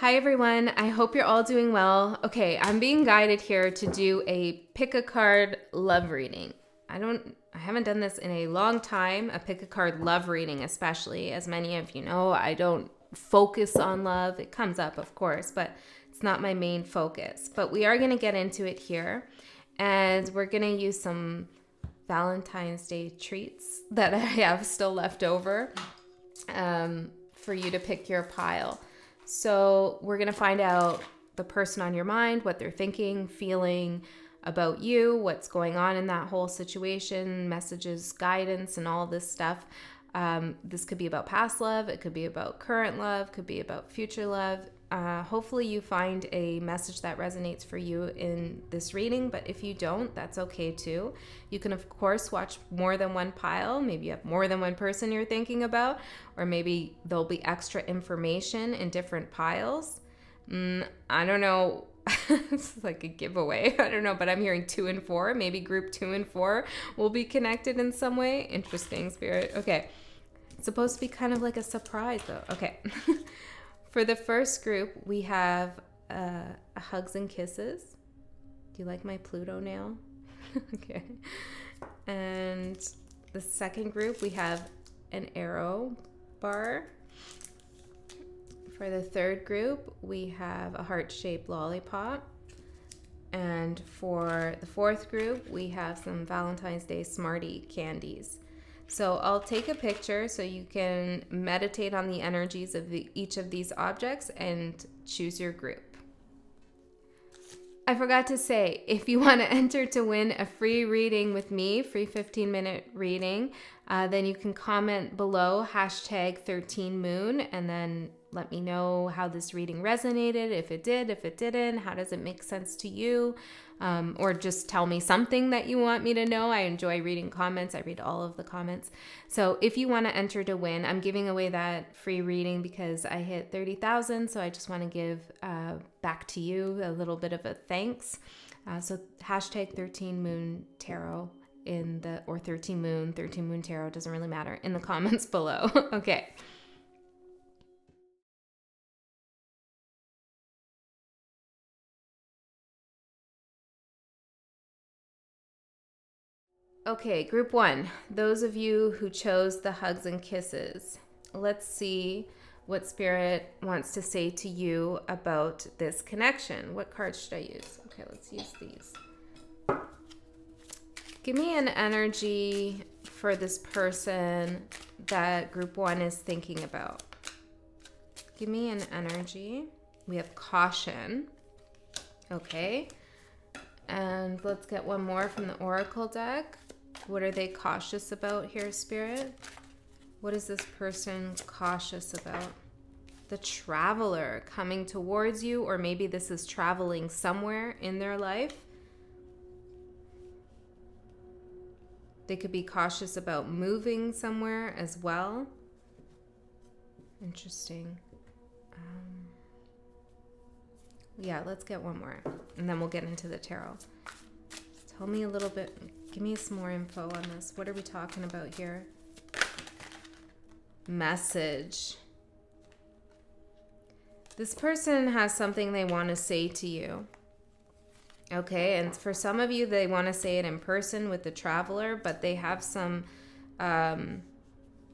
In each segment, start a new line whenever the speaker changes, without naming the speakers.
Hi everyone, I hope you're all doing well. Okay, I'm being guided here to do a pick a card love reading. I haven't done this in a long time, a pick a card love reading especially. As many of you know, I don't focus on love. It comes up, of course, but it's not my main focus. But we are going to get into it here, and we're going to use some Valentine's Day treats that I have still left over for you to pick your pile. So we're going to find out the person on your mind, what they're thinking, feeling about you, what's going on in that whole situation, messages, guidance, and all this stuff. This could be about past love. It could be about current love, could be about future love. Hopefully you find a message that resonates for you in this reading, but if you don't, that's okay too. You can, of course, watch more than one pile. Maybe you have more than one person you're thinking about, or maybe there'll be extra information in different piles. I don't know. It's like a giveaway. I don't know, but I'm hearing 2 and 4. Maybe group 2 and 4 will be connected in some way. Interesting, Spirit. Okay. It's supposed to be kind of like a surprise, though. Okay. For the first group, we have hugs and kisses. Do you like my Pluto nail? Okay. And the second group, we have an Areo Bar. For the third group, we have a heart-shaped lollipop. And for the fourth group, we have some Valentine's Day Smartie candies. So I'll take a picture so you can meditate on the energies of each of these objects and choose your group. I forgot to say, if you want to enter to win a free reading with me, free 15-minute reading, then you can comment below #13moon and then let me know how this reading resonated, if it did, if it didn't, how does it make sense to you, or just tell me something that you want me to know. I enjoy reading comments. I read all of the comments. So if you want to enter to win, I'm giving away that free reading because I hit 30,000, so I just want to give back to you a little bit of a thanks. So #13moontarot or 13 moon tarot, doesn't really matter, in the comments below. Okay. Okay, group 1, those of you who chose the hugs and kisses. Let's see what Spirit wants to say to you about this connection. What cards should I use? Okay, let's use these. Give me an energy for this person that group 1 is thinking about. Give me an energy. We have caution. Okay. And let's get one more from the Oracle deck. What are they cautious about here, Spirit? What is this person cautious about? The Traveler coming towards you, or maybe this is traveling somewhere in their life. They could be cautious about moving somewhere as well. Interesting. Yeah, let's get one more, and then we'll get into the tarot. Tell me a little bit, give me some more info on this. What are we talking about here? Message. This person has something they want to say to you. Okay, and for some of you, they want to say it in person with the Traveler, but they have some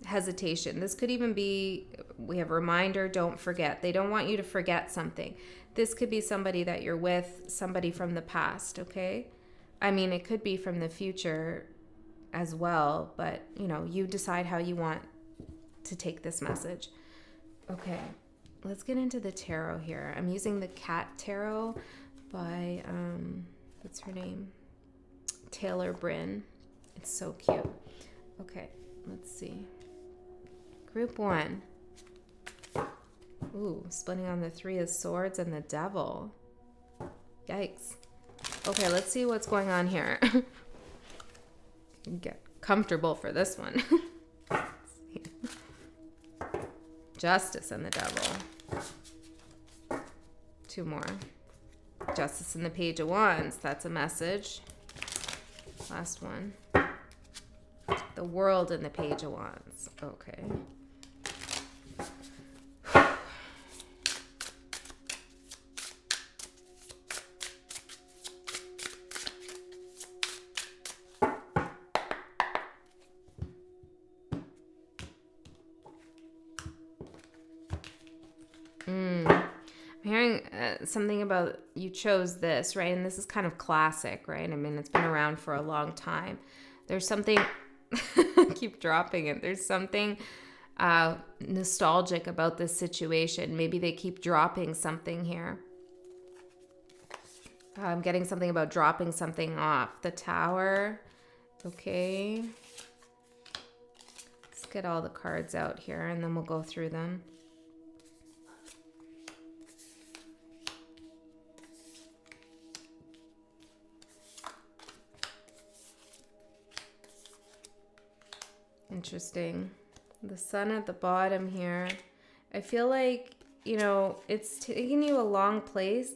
hesitation. This could even be, we have a reminder, don't forget. They don't want you to forget something. This could be somebody that you're with, somebody from the past, okay? I mean, it could be from the future as well, but, you know, you decide how you want to take this message. Okay, let's get into the tarot here. I'm using the Cat Tarot by, what's her name? Taylor Bryn. It's so cute. Okay, let's see. Group 1. Ooh, splitting on the 3 of Swords and the Devil. Yikes. Okay, let's see what's going on here. Get comfortable for this one. Justice and the Devil. 2 more. Justice and the Page of Wands. That's a message. Last one. The World and the Page of Wands. Okay. hearing something about you chose this, right? And this is kind of classic, right? I mean, it's been around for a long time. There's something, keep dropping it. There's something nostalgic about this situation. Maybe they keep dropping something here. I'm getting something about dropping something off. The Tower. Okay. Let's get all the cards out here and then we'll go through them. Interesting. The Sun at the bottom here. I feel like, you know, it's taking you a long place.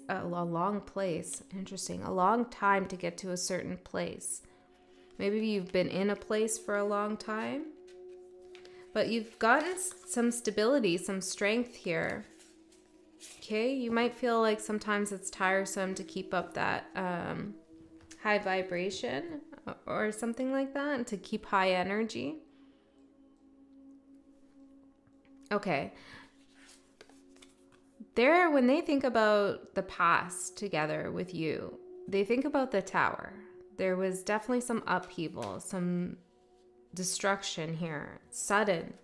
Interesting. A long time to get to a certain place. Maybe you've been in a place for a long time. But you've gotten some stability, some strength here. Okay? You might feel like sometimes it's tiresome to keep up that high vibration or something like that, and to keep high energy. Okay. When they think about the past together with you, they think about the Tower. There was definitely some upheaval, some destruction here. Sudden,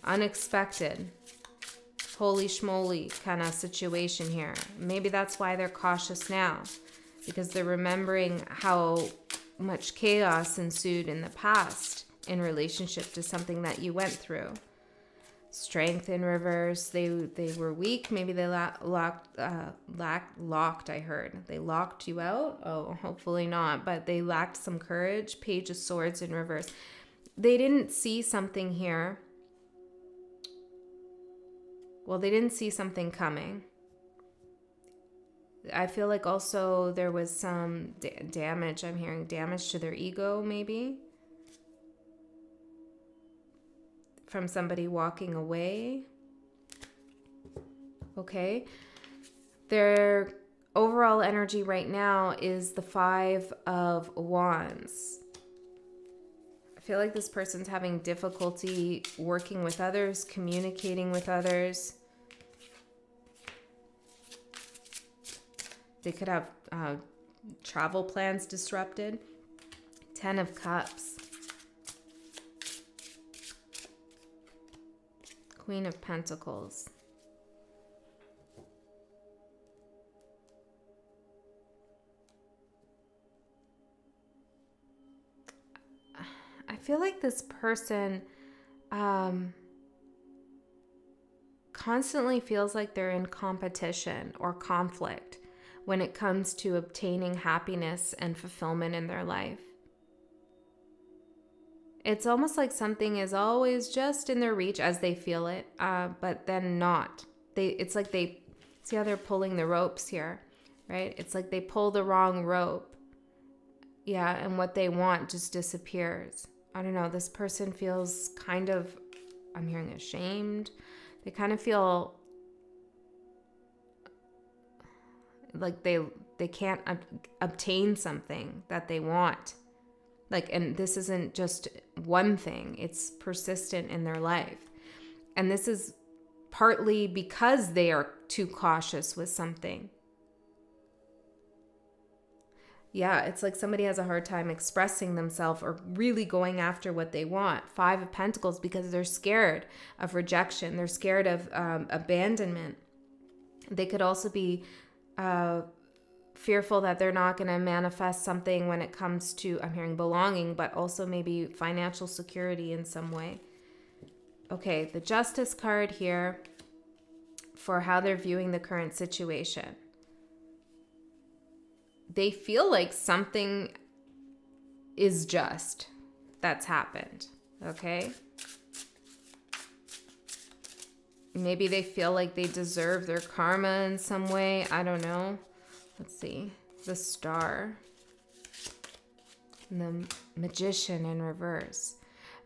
unexpected, holy schmoly kind of situation here. Maybe that's why they're cautious now, because they're remembering how much chaos ensued in the past in relationship to something that you went through. Strength in reverse. They were weak. Maybe they locked. I heard they locked you out. Oh, hopefully not. But they lacked some courage. Page of Swords in reverse. They didn't see something here. Well, they didn't see something coming. I feel like also there was some damage. I'm hearing damage to their ego, maybe. From somebody walking away. Okay. Their overall energy right now is the 5 of Wands. I feel like this person's having difficulty working with others, communicating with others. They could have travel plans disrupted. 10 of Cups. Queen of Pentacles. I feel like this person constantly feels like they're in competition or conflict when it comes to obtaining happiness and fulfillment in their life. It's almost like something is always just in their reach as they feel it, but then not. It's like they, see how they're pulling the ropes here, right? It's like they pull the wrong rope. Yeah, and what they want just disappears. I don't know, this person feels kind of, I'm hearing ashamed. They kind of feel like they can't obtain something that they want. Like, and this isn't just one thing, it's persistent in their life. And this is partly because they are too cautious with something. Yeah, it's like somebody has a hard time expressing themselves or really going after what they want. 5 of Pentacles, because they're scared of rejection. They're scared of abandonment. They could also be fearful that they're not going to manifest something when it comes to, I'm hearing belonging, but also maybe financial security in some way. Okay, the Justice card here for how they're viewing the current situation. They feel like something is just that's happened, okay? Maybe they feel like they deserve their karma in some way. I don't know. Let's see. The Star. And the Magician in reverse.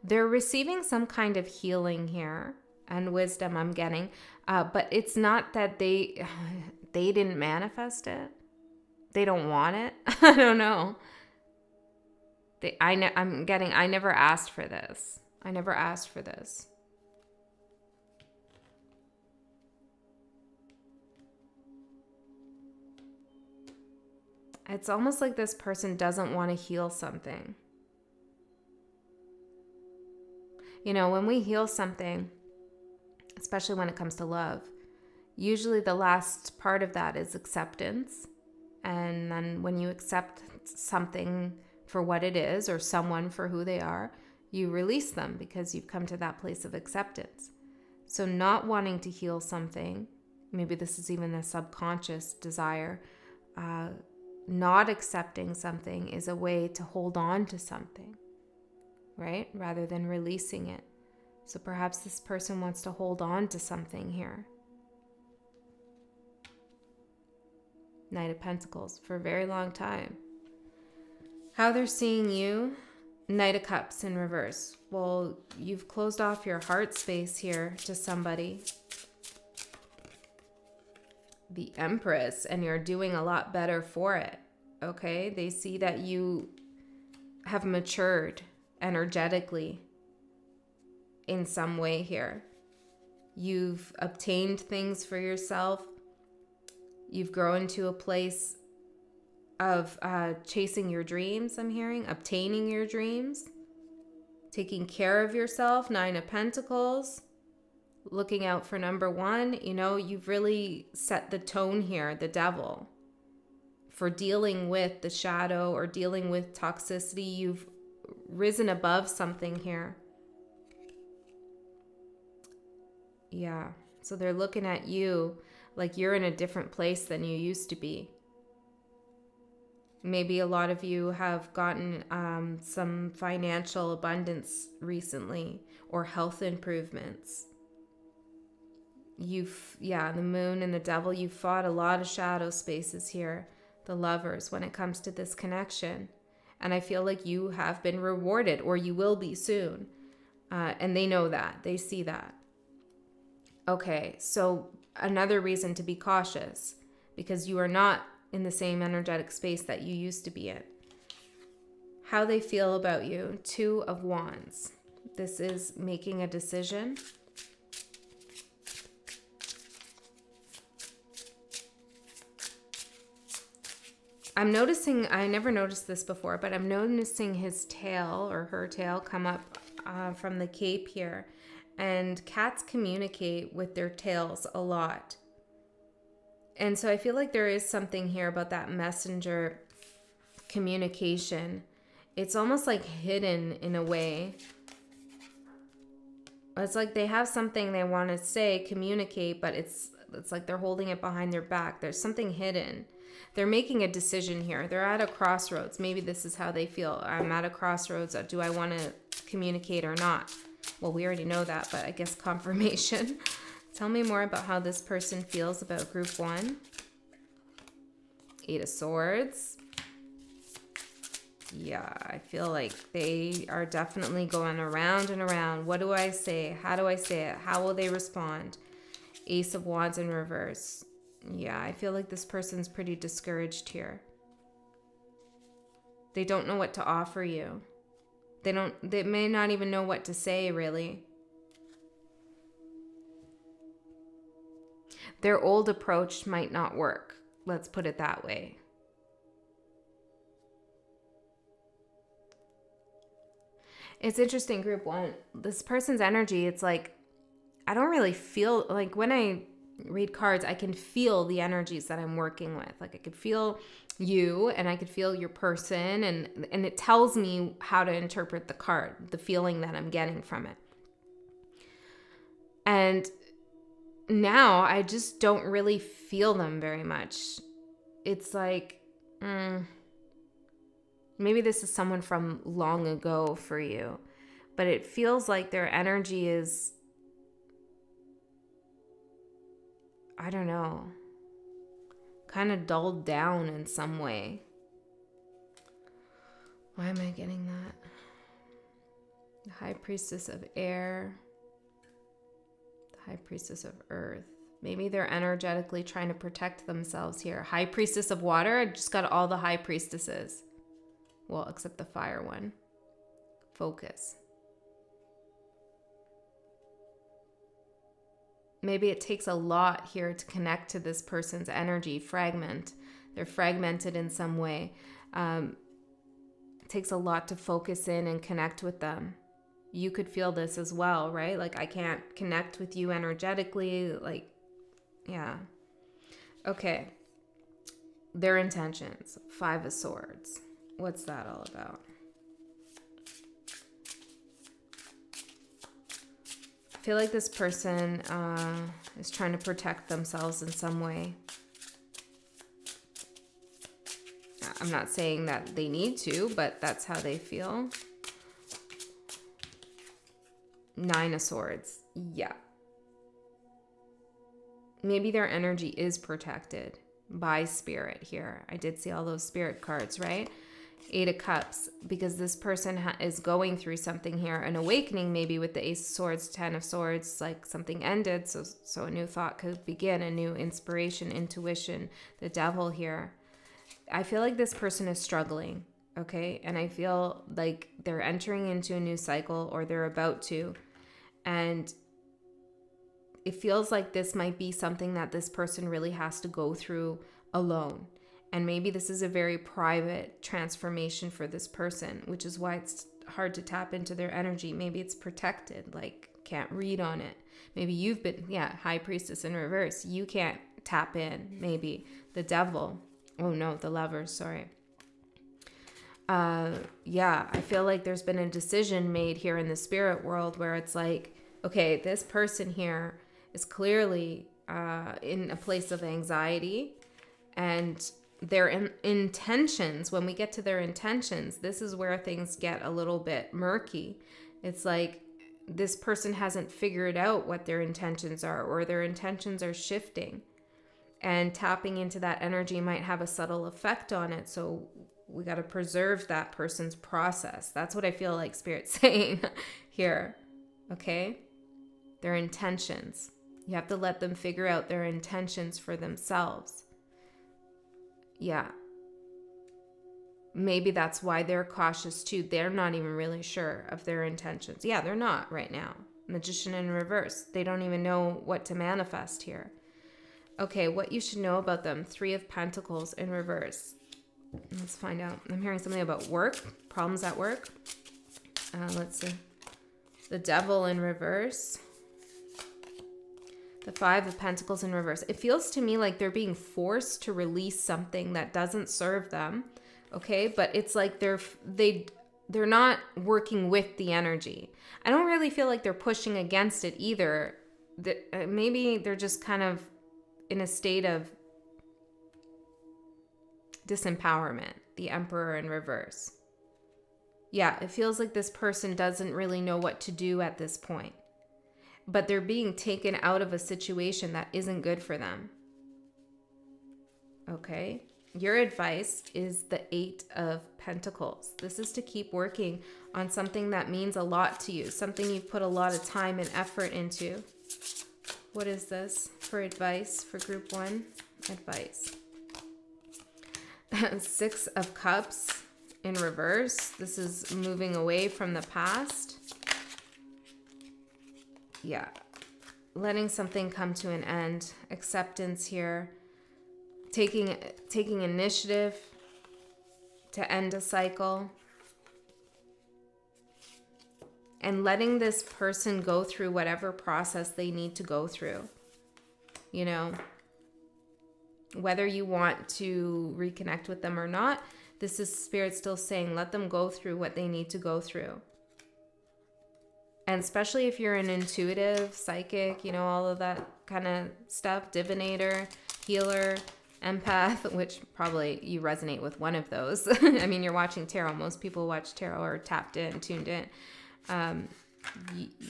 They're receiving some kind of healing here and wisdom, I'm getting. But it's not that they didn't manifest it. They don't want it. I don't know. I'm getting, I never asked for this. I never asked for this. It's almost like this person doesn't want to heal something. You know, when we heal something, especially when it comes to love, usually the last part of that is acceptance. And then when you accept something for what it is, or someone for who they are, you release them because you've come to that place of acceptance. So not wanting to heal something, maybe this is even a subconscious desire, not accepting something is a way to hold on to something, right? Rather than releasing it. So perhaps this person wants to hold on to something here. Knight of Pentacles for a very long time. How they're seeing you, Knight of Cups in reverse. Well, you've closed off your heart space here to somebody. The Empress, and you're doing a lot better for it, okay? They see that you have matured energetically in some way here. You've obtained things for yourself. You've grown to a place of chasing your dreams, I'm hearing, obtaining your dreams, taking care of yourself, Nine of Pentacles, looking out for number one. You know, you've really set the tone here, the Devil, for dealing with the shadow or dealing with toxicity. You've risen above something here. Yeah, so they're looking at you like you're in a different place than you used to be. Maybe a lot of you have gotten some financial abundance recently, or health improvements. The Moon and the Devil, you've fought a lot of shadow spaces here, the Lovers, when it comes to this connection. And I feel like you have been rewarded, or you will be soon. And they know that, they see that. Okay, so another reason to be cautious, because you are not in the same energetic space that you used to be in. How they feel about you, Two of Wands. This is making a decision. I'm noticing, I never noticed this before, but I'm noticing his tail or her tail come up from the cape here. And cats communicate with their tails a lot. And so I feel like there is something here about that messenger communication. It's almost like hidden in a way. It's like they have something they want to say, communicate, but it's like they're holding it behind their back. There's something hidden. They're making a decision here. They're at a crossroads. Maybe this is how they feel. I'm at a crossroads. Do I want to communicate or not? Well, we already know that, but I guess confirmation. Tell me more about how this person feels about group one. Eight of Swords. Yeah, I feel like they are definitely going around and around. What do I say? How do I say it? How will they respond? Ace of Wands in reverse. Yeah, I feel like this person's pretty discouraged here. They don't know what to offer you. They may not even know what to say, really. Their old approach might not work. Let's put it that way. It's interesting, group one. This person's energy, it's like, I don't really feel, like when I read cards, I can feel the energies that I'm working with. Like I could feel you and I could feel your person, and it tells me how to interpret the card, the feeling that I'm getting from it. And now I just don't really feel them very much. It's like, maybe this is someone from long ago for you, but it feels like their energy is, I don't know, kind of dulled down in some way. Why am I getting that? The High Priestess of Air, the High Priestess of Earth. Maybe they're energetically trying to protect themselves here. High Priestess of Water. I just got all the High Priestesses. Well, except the fire one. Focus. Maybe it takes a lot here to connect to this person's energy fragment. They're fragmented in some way. It takes a lot to focus in and connect with them. You could feel this as well, right? Like, I can't connect with you energetically. Like, yeah. Okay. Their intentions. 5 of Swords. What's that all about? I feel like this person is trying to protect themselves in some way. I'm not saying that they need to, but that's how they feel. 9 of Swords. Yeah. Maybe their energy is protected by spirit here. I did see all those spirit cards, right? 8 of Cups, because this person is going through something here, an awakening maybe with the Ace of Swords, 10 of Swords, like something ended, so a new thought could begin, a new inspiration, intuition, the Devil here. I feel like this person is struggling, okay? And I feel like they're entering into a new cycle, or they're about to, and it feels like this might be something that this person really has to go through alone. And maybe this is a very private transformation for this person, which is why it's hard to tap into their energy. Maybe it's protected, like can't read on it. Maybe you've been, High Priestess in reverse. You can't tap in, maybe. The Devil. Oh no, the Lovers, sorry. I feel like there's been a decision made here in the spirit world where it's like, okay, this person here is clearly in a place of anxiety, and their intentions, when we get to their intentions, this is where things get a little bit murky. It's like this person hasn't figured out what their intentions are, or their intentions are shifting, and tapping into that energy might have a subtle effect on it. So we got to preserve that person's process. That's what I feel like Spirit's saying here. Okay? Their intentions. You have to let them figure out their intentions for themselves. Yeah. Maybe that's why they're cautious too. They're not even really sure of their intentions. Yeah, they're not right now. Magician in reverse. They don't even know what to manifest here. Okay, what you should know about them. 3 of Pentacles in reverse. Let's find out. I'm hearing something about work. Problems at work. Let's see. The Devil in reverse. The 5 of Pentacles in reverse. It feels to me like they're being forced to release something that doesn't serve them. Okay, but it's like they're not working with the energy. I don't really feel like they're pushing against it either. Maybe they're just kind of in a state of disempowerment. The Emperor in reverse. Yeah, it feels like this person doesn't really know what to do at this point. But they're being taken out of a situation that isn't good for them. Okay. Your advice is the 8 of Pentacles. This is to keep working on something that means a lot to you. Something you've put a lot of time and effort into. What is this for advice for group 1? Advice. 6 of Cups in reverse. This is moving away from the past. Yeah, letting something come to an end. Acceptance here. Taking initiative to end a cycle. And letting this person go through whatever process they need to go through. You know, whether you want to reconnect with them or not, this is Spirit still saying, let them go through what they need to go through. And especially if you're an intuitive, psychic, you know, all of that kind of stuff, divinator, healer, empath, which probably you resonate with one of those. I mean, you're watching tarot. Most people watch tarot or tapped in, tuned in.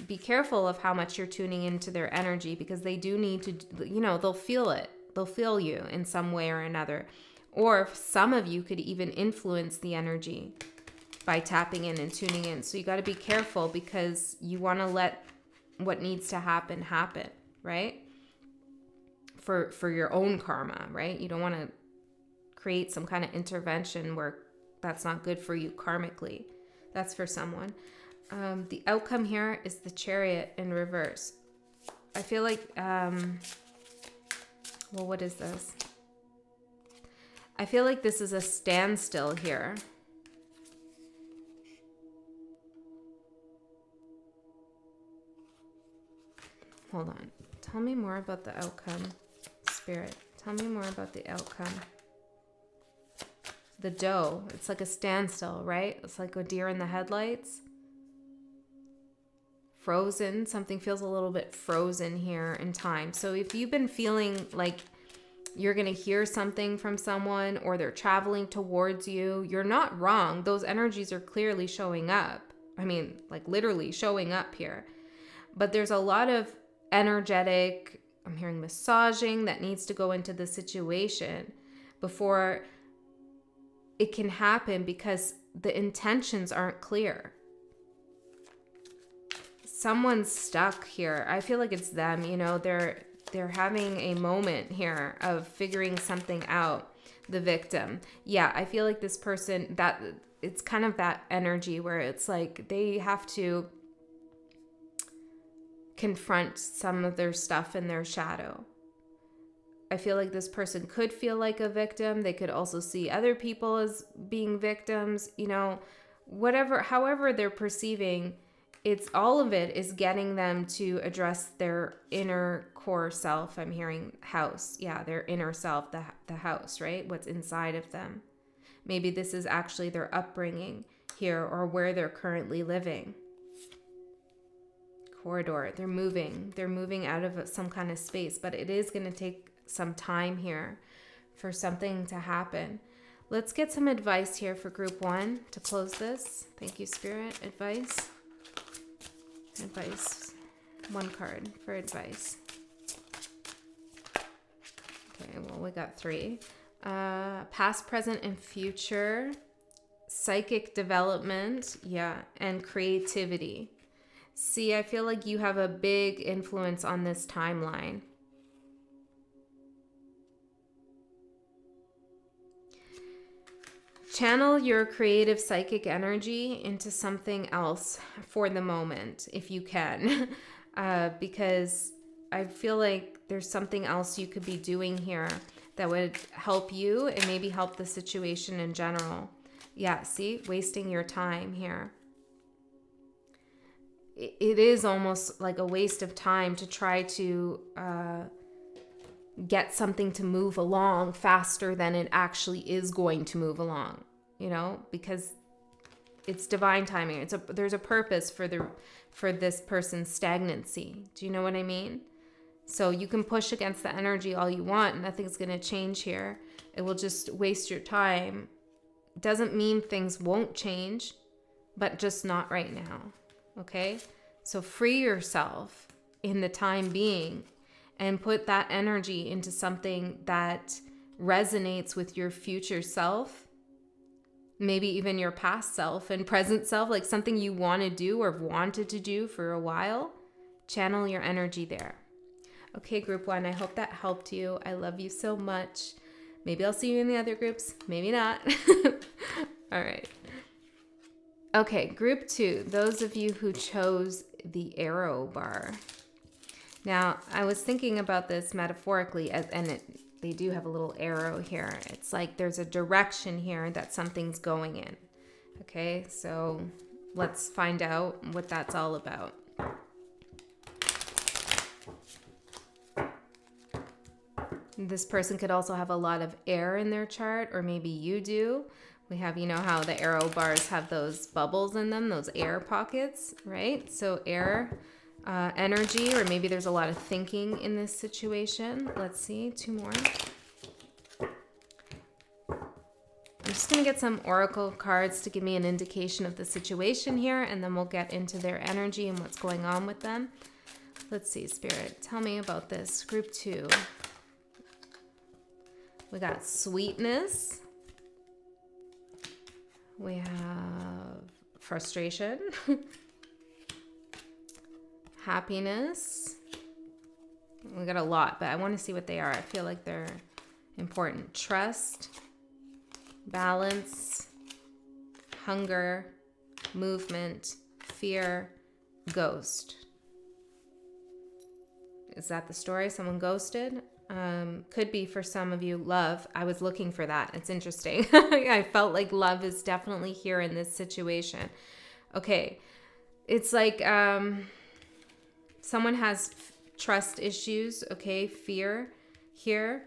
Be careful of how much you're tuning into their energy, because they do need to, you know, they'll feel it. They'll feel you in some way or another. Or some of you could even influence the energy by tapping in and tuning in. So you got to be careful, because you want to let what needs to happen, right? For your own karma, right? You don't want to create some kind of intervention where that's not good for you karmically. That's for someone. The outcome here is the Chariot in reverse. I feel like, well, what is this? I feel like this is a standstill here. Hold on. Tell me more about the outcome, Spirit. Tell me more about the outcome. The doe. It's like a standstill, right? It's like a deer in the headlights. Frozen. Something feels a little bit frozen here in time. So if you've been feeling like you're going to hear something from someone or they're traveling towards you, you're not wrong. Those energies are clearly showing up. I mean, like literally showing up here. But there's a lot of energetic, I'm hearing massaging that needs to go into the situation before it can happen because the intentions aren't clear. Someone's stuck here. I feel like it's them, you know, they're having a moment here of figuring something out, the victim. Yeah, I feel like this person, that it's kind of that energy where it's like they have to confront some of their stuff in their shadow. I feel like this person could feel like a victim. They could also see other people as being victims, you know, whatever, however they're perceiving, it's all of it is getting them to address their inner core self. I'm hearing house. Yeah, their inner self, the house, right? What's inside of them. Maybe this is actually their upbringing here or where they're currently living. Corridor. They're moving out of some kind of space, but it is going to take some time here for something to happen. Let's get some advice here for group 1 to close this. Thank you, Spirit. Advice. One card for advice. Okay, well, we got 3. Past, present, and future. Psychic development. Yeah, and creativity. See, I feel like you have a big influence on this timeline. Channel your creative psychic energy into something else for the moment, if you can, because I feel like there's something else you could be doing here that would help you and maybe help the situation in general. Yeah, see, wasting your time here. It is almost like a waste of time to try to get something to move along faster than it actually is going to move along, you know, because it's divine timing. There's a purpose for this person's stagnancy. Do you know what I mean? So you can push against the energy all you want. Nothing's going to change here. It will just waste your time. Doesn't mean things won't change, but just not right now. Okay? So free yourself in the time being and put that energy into something that resonates with your future self, maybe even your past self and present self, like something you want to do or wanted to do for a while. Channel your energy there. Okay, group 1, I hope that helped you. I love you so much. Maybe I'll see you in the other groups. Maybe not. All right. Okay, group 2, those of you who chose the Areo Bar. Now, I was thinking about this metaphorically, and they do have a little arrow here. It's like there's a direction here that something's going in. Okay, so let's find out what that's all about. This person could also have a lot of air in their chart, or maybe you do. We have, you know how the Areo bars have those bubbles in them, those air pockets, right? So air energy, or maybe there's a lot of thinking in this situation. Let's see, 2 more. I'm just going to get some oracle cards to give me an indication of the situation here, and then we'll get into their energy and what's going on with them. Let's see, Spirit, tell me about this. Group 2. We got sweetness. We have frustration. Happiness. We got a lot, but I want to see what they are. I feel like they're important. Trust, balance, hunger, movement, fear, ghost. Is that the story? Someone ghosted? Could be for some of you love. I was looking for that. It's interesting. I felt like love is definitely here in this situation. Okay. It's like someone has trust issues, okay, fear here.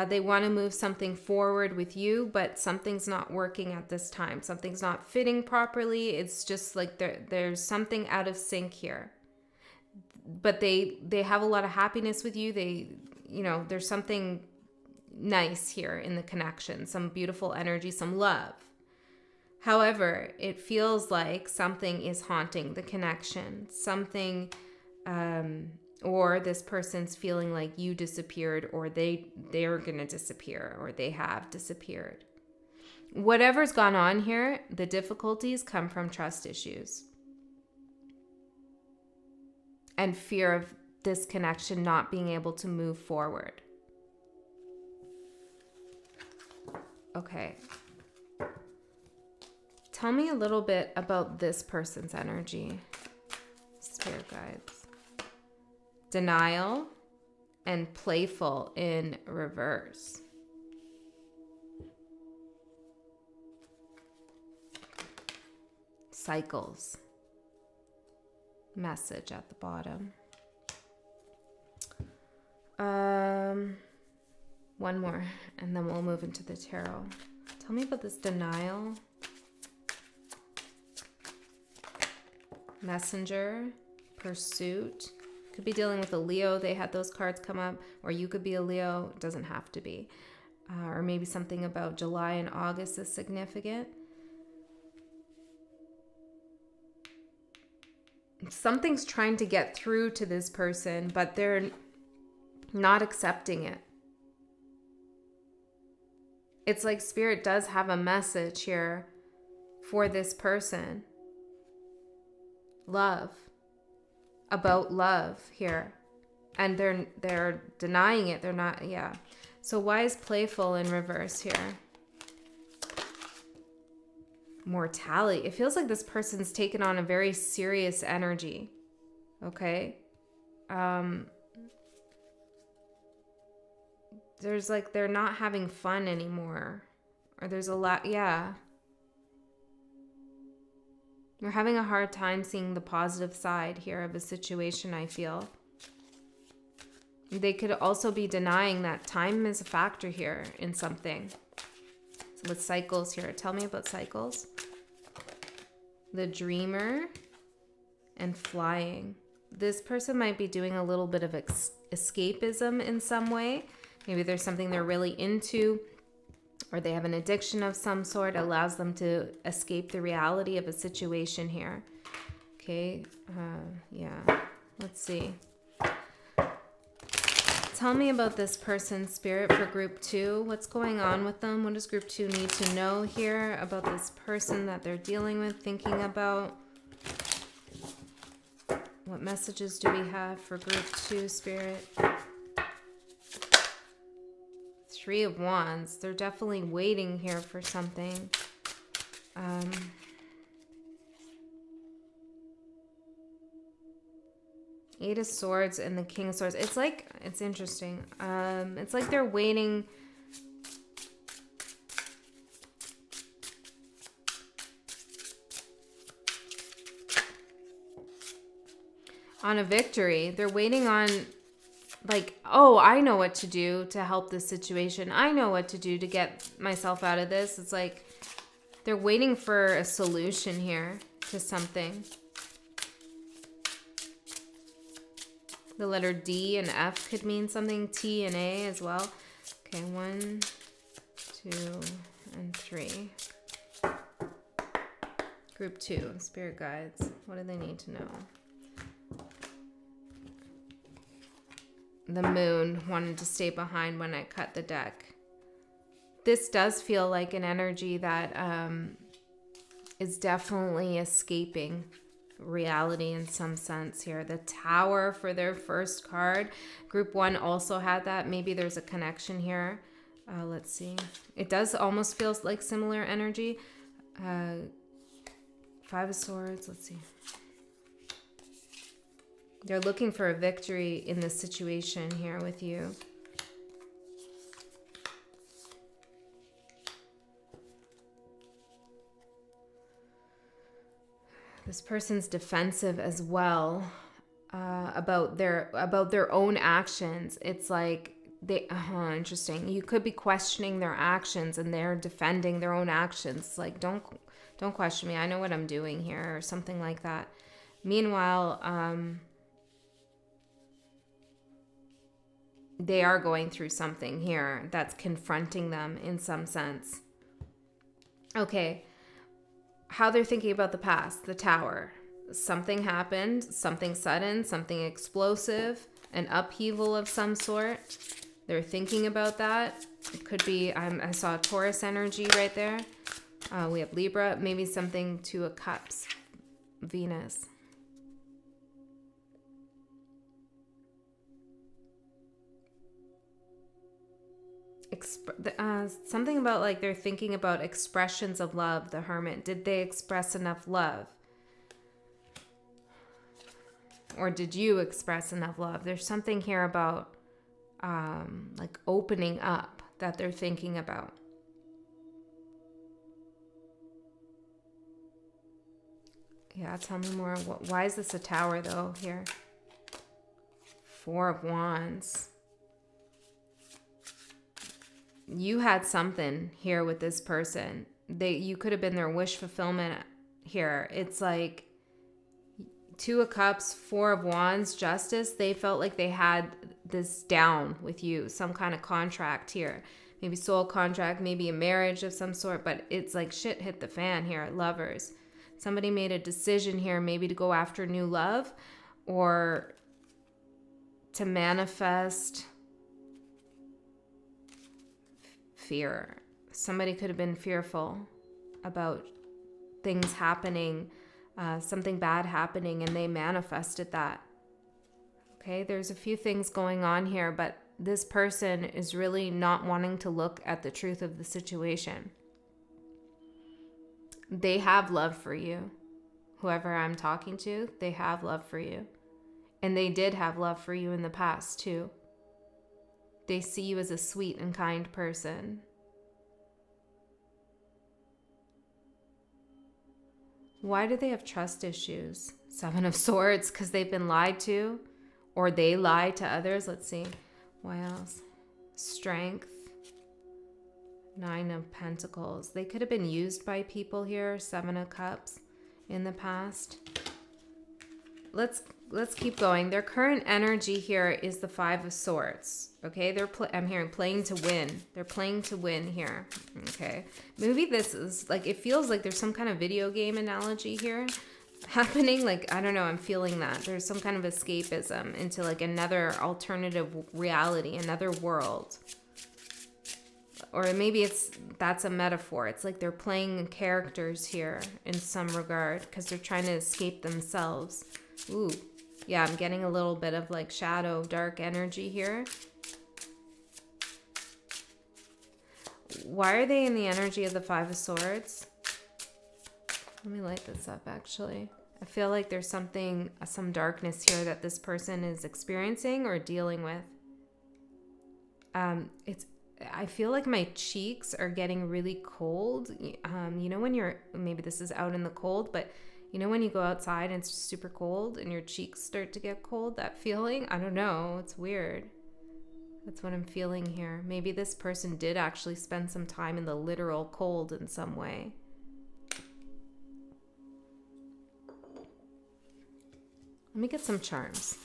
They want to move something forward with you, but something's not working at this time. Something's not fitting properly. It's just like there's something out of sync here. But they have a lot of happiness with you. There's something nice here in the connection, some beautiful energy, some love. However, it feels like something is haunting the connection, something, or this person's feeling like you disappeared, or they're going to disappear, or they have disappeared. Whatever's gone on here, the difficulties come from trust issues and fear of this connection not being able to move forward. Okay. Tell me a little bit about this person's energy, spirit guides. Denial and playful in reverse. Cycles. Message at the bottom. One more, and then we'll move into the tarot. Tell me about this denial. Messenger, pursuit. Could be dealing with a Leo. They had those cards come up, or you could be a Leo. It doesn't have to be. Or maybe something about July and August is significant. Something's trying to get through to this person, but they're not accepting it. It's like Spirit does have a message here for this person. Love. About love here. And they're denying it. They're not, yeah. So why is playful in reverse here? Mortality. It feels like this person's taken on a very serious energy. Okay? There's like, they're not having fun anymore. Or there's a lot, yeah. We're having a hard time seeing the positive side here of a situation, I feel. They could also be denying that time is a factor here in something. So with cycles here, tell me about cycles. The dreamer and flying. This person might be doing a little bit of escapism in some way. Maybe there's something they're really into, or they have an addiction of some sort, allows them to escape the reality of a situation here. Okay, yeah, let's see. Tell me about this person's spirit for group 2. What's going on with them? What does group 2 need to know here about this person that they're dealing with, thinking about? What messages do we have for group 2, spirit? 3 of Wands. They're definitely waiting here for something. 8 of Swords and the King of Swords. It's like, it's interesting. It's like they're waiting. On a victory. They're waiting on, like, oh, I know what to do to help this situation. I know what to do to get myself out of this. It's like they're waiting for a solution here to something. The letter D and F could mean something. T and A as well. Okay, 1, 2, and 3. Group 2, spirit guides. What do they need to know? The moon wanted to stay behind when I cut the deck. This does feel like an energy that is definitely escaping reality in some sense here. The Tower for their first card. Group 1 also had that. Maybe there's a connection here. Let's see. It does almost feel like similar energy. 5 of Swords. Let's see. They're looking for a victory in this situation here with you. This person's defensive as well about their own actions. It's like interesting. You could be questioning their actions and they're defending their own actions. Like, don't question me. I know what I'm doing here, or something like that. Meanwhile, they are going through something here that's confronting them in some sense. Okay. How they're thinking about the past, the Tower. Something happened, something sudden, something explosive, an upheaval of some sort. They're thinking about that. It could be, I saw Taurus energy right there. We have Libra, maybe something to a Cups, Venus. Something about like they're thinking about expressions of love, the Hermit. Did they express enough love? Or did you express enough love? There's something here about like opening up that they're thinking about. Yeah, tell me more. Why is this a Tower though here? Four of Wands. You had something here with this person. You could have been their wish fulfillment here. It's like Two of Cups, Four of Wands, Justice. They felt like they had this down with you, some kind of contract here. Maybe soul contract, maybe a marriage of some sort, but it's like shit hit the fan here, Lovers. Somebody made a decision here, maybe to go after new love or to manifest fear. Somebody could have been fearful about things happening, something bad happening, and they manifested that. Okay, there's a few things going on here, but this person is really not wanting to look at the truth of the situation. They have love for you. Whoever I'm talking to, they have love for you. And they did have love for you in the past too. They see you as a sweet and kind person. Why do they have trust issues? Seven of Swords, because they've been lied to, or they lie to others. Let's see. Why else? Strength. Nine of Pentacles. They could have been used by people here. Seven of Cups in the past. Let's keep going. Their current energy here is the Five of Swords. Okay, I'm hearing playing to win. They're playing to win here. Okay, maybe this is like, it feels like there's some kind of video game analogy here happening. Like, I don't know, I'm feeling that there's some kind of escapism into like another alternative reality, another world. Or maybe that's a metaphor. It's like they're playing characters here in some regard because they're trying to escape themselves. Ooh, yeah, I'm getting a little bit of like shadow, dark energy here. Why are they in the energy of the Five of Swords? Let me light this up, actually. I feel like there's something, some darkness here that this person is experiencing or dealing with. I feel like my cheeks are getting really cold. You know when maybe this is out in the cold, but you know when you go outside and it's super cold and your cheeks start to get cold, that feeling? I don't know, it's weird. That's what I'm feeling here. Maybe this person did actually spend some time in the literal cold in some way. Let me get some charms.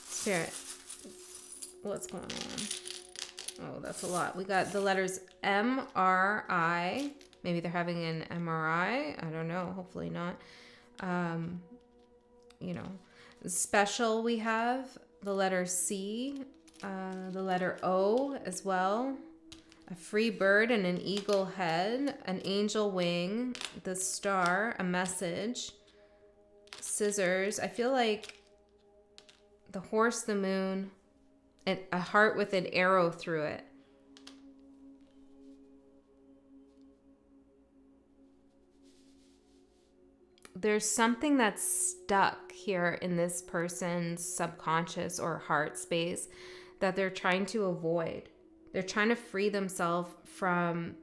Spirit, what's going on? Oh, that's a lot. We got the letters M-R-I. Maybe they're having an MRI. I don't know. Hopefully not. You know, special, we have the letter C, the letter O as well. A free bird and an eagle head, an angel wing, the star, a message, scissors. I feel like the horse, the moon, and a heart with an arrow through it. There's something that's stuck here in this person's subconscious or heart space that they're trying to avoid. They're trying to free themselves from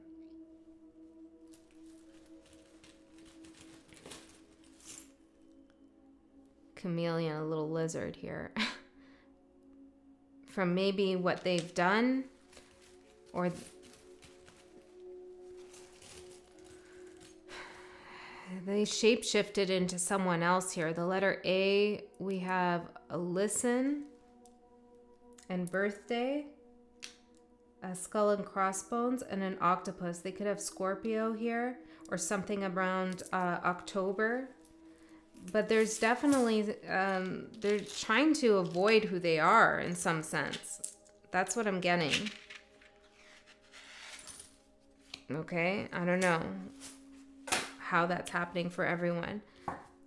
chameleon, a little lizard here. From maybe what they've done, or they shape-shifted into someone else here. The letter A, we have a listen and birthday, a skull and crossbones, and an octopus. They could have Scorpio here or something around October. But there's definitely, they're trying to avoid who they are in some sense. That's what I'm getting. Okay, I don't know how that's happening for everyone.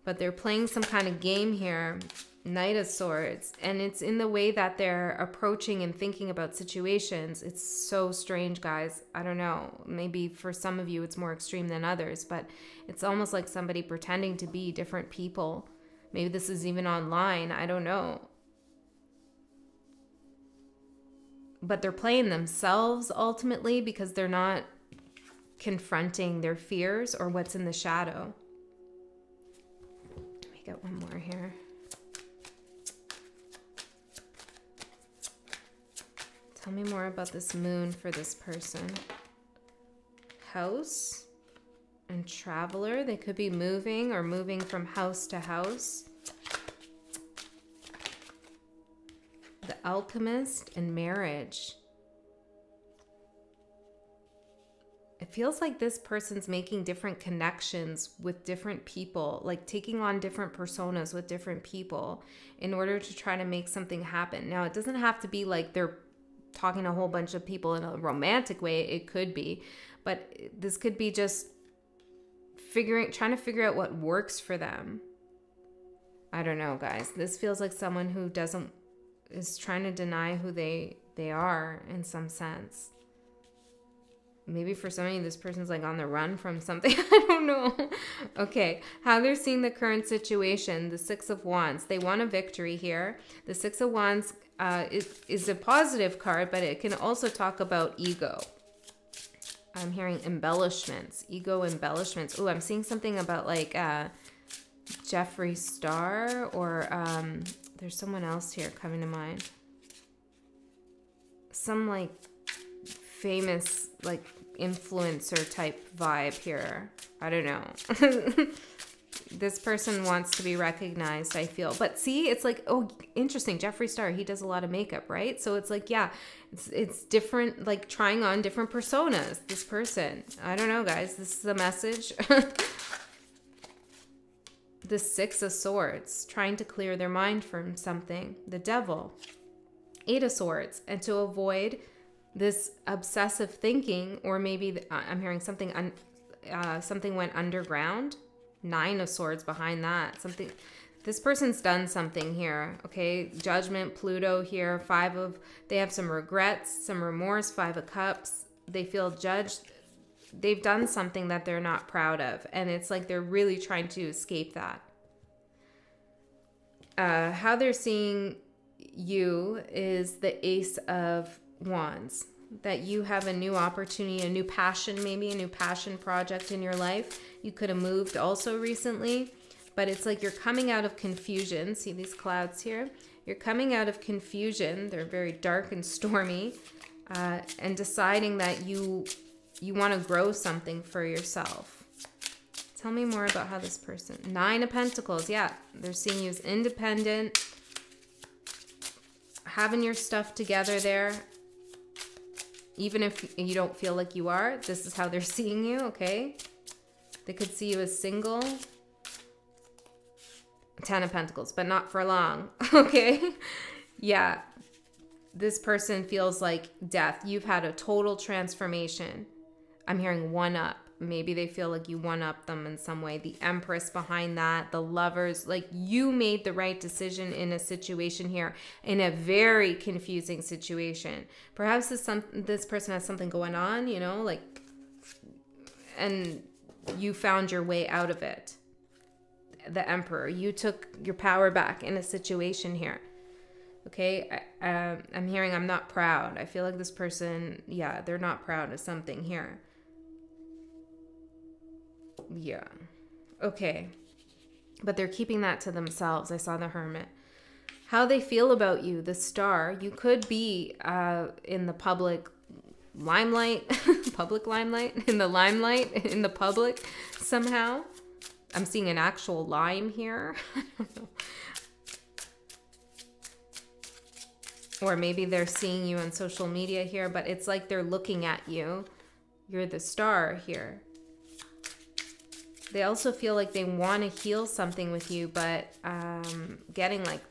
But they're playing some kind of game here, Knight of Swords. And it's in the way that they're approaching and thinking about situations. It's so strange, guys. I don't know. Maybe for some of you it's more extreme than others, but it's almost like somebody pretending to be different people. Maybe this is even online. I don't know. But they're playing themselves ultimately because they're not confronting their fears or what's in the shadow. Let me get one more here. Tell me more about this moon for this person. House and traveler. They could be moving or moving from house to house. The alchemist and marriage. It feels like this person's making different connections with different people, like taking on different personas with different people in order to try to make something happen. Now, it doesn't have to be like they're talking to a whole bunch of people in a romantic way. It could be, but this could be just trying to figure out what works for them. I don't know, guys. This feels like someone who is trying to deny who they are in some sense. Maybe for some of you, this person's like on the run from something. I don't know. Okay, how they're seeing the current situation. The Six of Wands. They want a victory here. The Six of Wands is a positive card, but it can also talk about ego. I'm hearing embellishments, ego embellishments. Oh, I'm seeing something about like Jeffree Star, or there's someone else here coming to mind. Some like famous like influencer type vibe here. I don't know. This person wants to be recognized, I feel. But see, it's like, oh, interesting. Jeffree Star, he does a lot of makeup, right? So it's like, yeah, it's different, like trying on different personas, this person. I don't know, guys. This is the message. The Six of Swords, trying to clear their mind from something. The Devil. Eight of Swords. And to avoid this obsessive thinking, or maybe I'm hearing something went underground. Nine of Swords behind that. This person's done something here. Okay, Judgment, Pluto here. They have some regrets, some remorse. Five of Cups. They feel judged. They've done something that they're not proud of, and it's like they're really trying to escape that. How they're seeing you is the Ace of Wands. That you have a new opportunity, a new passion, maybe a new passion project in your life. You could have moved also recently, but it's like you're coming out of confusion. See these clouds here? You're coming out of confusion. They're very dark and stormy, and deciding that you want to grow something for yourself. Tell me more about how this person... Nine of Pentacles. Yeah, they're seeing you as independent, having your stuff together there. Even if you don't feel like you are, this is how they're seeing you, okay? They could see you as single. Ten of Pentacles, but not for long, okay? Yeah, this person feels like death. You've had a total transformation. I'm hearing one up. Maybe they feel like you one-up them in some way. The Empress behind that, the Lovers, like you made the right decision in a situation here, in a very confusing situation. Perhaps this person has something going on, you know, like, and you found your way out of it. The Emperor, you took your power back in a situation here. Okay, I'm hearing I'm not proud. I feel like this person, yeah, they're not proud of something here. Yeah. Okay. but they're keeping that to themselves. I saw the Hermit. How they feel about you, the Star. You could be in the public limelight, public limelight, in the limelight, in the public somehow. I'm seeing an actual lime here. I don't know. Or maybe they're seeing you on social media here, but it's like they're looking at you. You're the Star here. They also feel like they want to heal something with you, but getting like,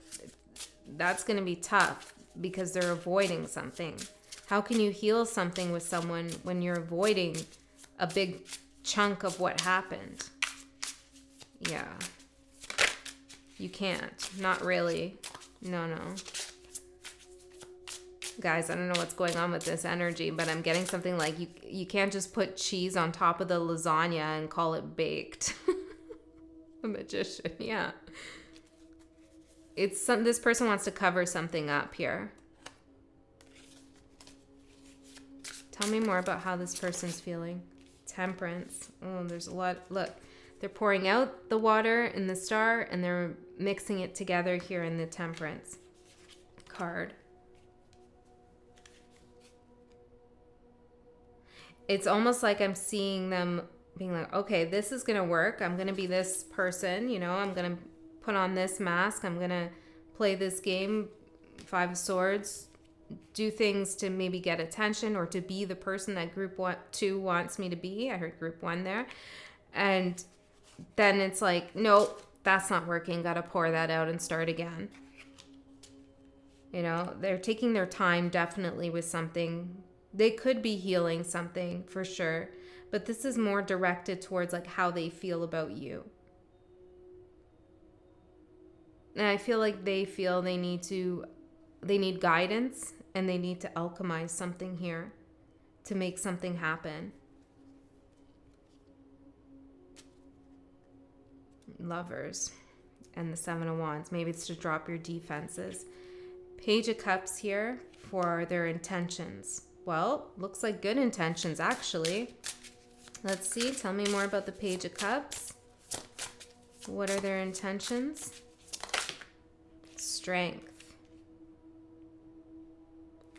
that's going to be tough because they're avoiding something. How can you heal something with someone when you're avoiding a big chunk of what happened? Yeah. You can't. Not really. No, no. Guys, I don't know what's going on with this energy, but I'm getting something like you can't just put cheese on top of the lasagna and call it baked. A magician, yeah. This person wants to cover something up here. Tell me more about how this person's feeling. Temperance. Oh, there's a lot. Look, they're pouring out the water in the Star and they're mixing it together here in the Temperance card. It's almost like I'm seeing them being like, okay, this is going to work. I'm going to be this person, you know, I'm going to put on this mask. I'm going to play this game, 5 of Swords, do things to maybe get attention or to be the person that group 2 wants me to be. I heard group 1 there. And then it's like, nope, that's not working. Got to pour that out and start again. You know, they're taking their time definitely with something. They could be healing something for sure, but this is more directed towards like how they feel about you. And I feel like they feel they need guidance and they need to alchemize something here to make something happen. Lovers and the 7 of Wands. Maybe it's to drop your defenses. Page of Cups here for their intentions. Well, looks like good intentions, actually. Let's see. Tell me more about the Page of Cups. What are their intentions? Strength.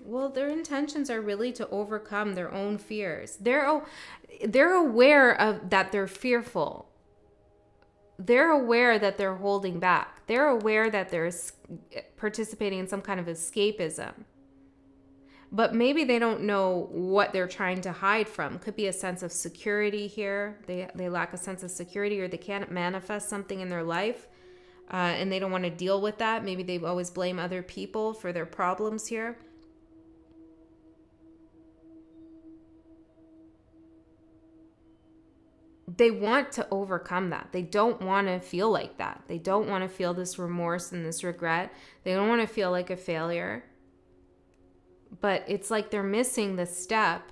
Well, their intentions are really to overcome their own fears. They're aware of that they're fearful. They're aware that they're holding back. They're aware that they're participating in some kind of escapism. But maybe they don't know what they're trying to hide from. Could be a sense of security here. They lack a sense of security, or they can't manifest something in their life and they don't want to deal with that. Maybe they always blame other people for their problems here. They want to overcome that. They don't want to feel like that. They don't want to feel this remorse and this regret. They don't want to feel like a failure. But it's like they're missing the step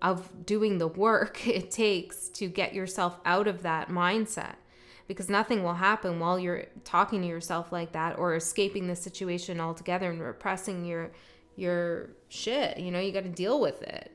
of doing the work it takes to get yourself out of that mindset, because nothing will happen while you're talking to yourself like that or escaping the situation altogether and repressing your shit. You know, you got to deal with it.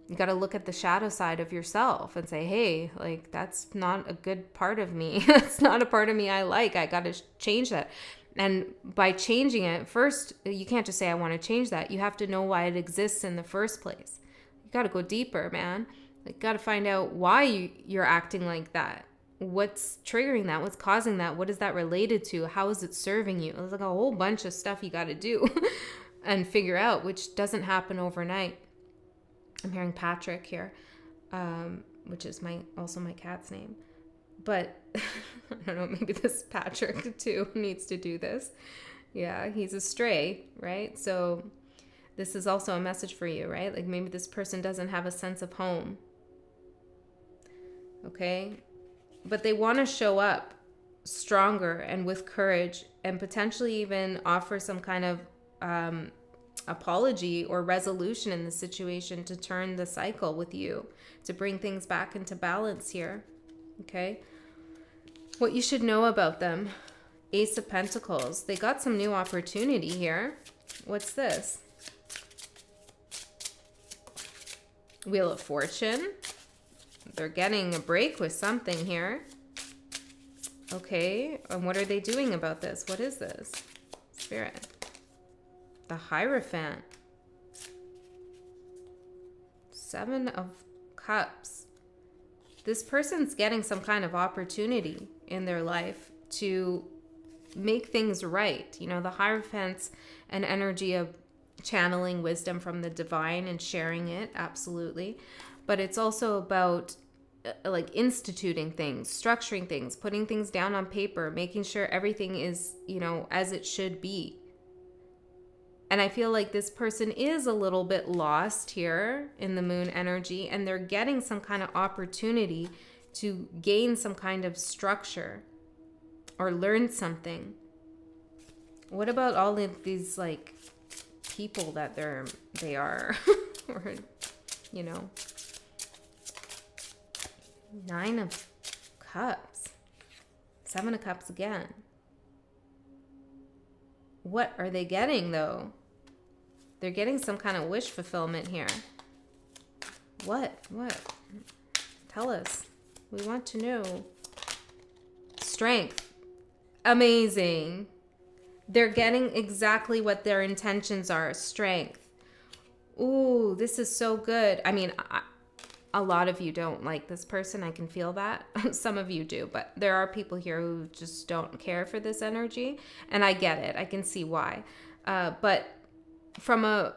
You got to look at the shadow side of yourself and say, hey, like, that's not a good part of me. That's not a part of me I like. I got to change that. And by changing it, first, you can't just say, I want to change that. You have to know why it exists in the first place. You got to go deeper, man. Like, got to find out why you're acting like that. What's triggering that? What's causing that? What is that related to? How is it serving you? There's like a whole bunch of stuff you got to do and figure out, which doesn't happen overnight. I'm hearing Patrick here, which is also my cat's name. But I don't know, maybe this Patrick too needs to do this. Yeah, he's a stray, right? So this is also a message for you, right? Like maybe this person doesn't have a sense of home. Okay? But they want to show up stronger and with courage and potentially even offer some kind of apology or resolution in the situation to turn the cycle with you, to bring things back into balance here. Okay? What you should know about them. Ace of Pentacles. They got some new opportunity here. What's this? Wheel of Fortune. They're getting a break with something here. Okay, and what are they doing about this? What is this? Spirit. The Hierophant. 7 of Cups. This person's getting some kind of opportunity in their life to make things right. You know, the Hierophant's an energy of channeling wisdom from the divine and sharing it, absolutely. But it's also about like instituting things, structuring things, putting things down on paper, making sure everything is, you know, as it should be. And I feel like this person is a little bit lost here in the moon energy, and they're getting some kind of opportunity to gain some kind of structure or learn something. What about all of these like people that they are or, you know, 9 of Cups, 7 of Cups again. What are they getting though? They're getting some kind of wish fulfillment here. What? Tell us. We want to know. Strength. Amazing. They're getting exactly what their intentions are. Strength. Ooh, this is so good. I mean, a lot of you don't like this person. I can feel that. Some of you do, but there are people here who just don't care for this energy. And I get it. I can see why. But from a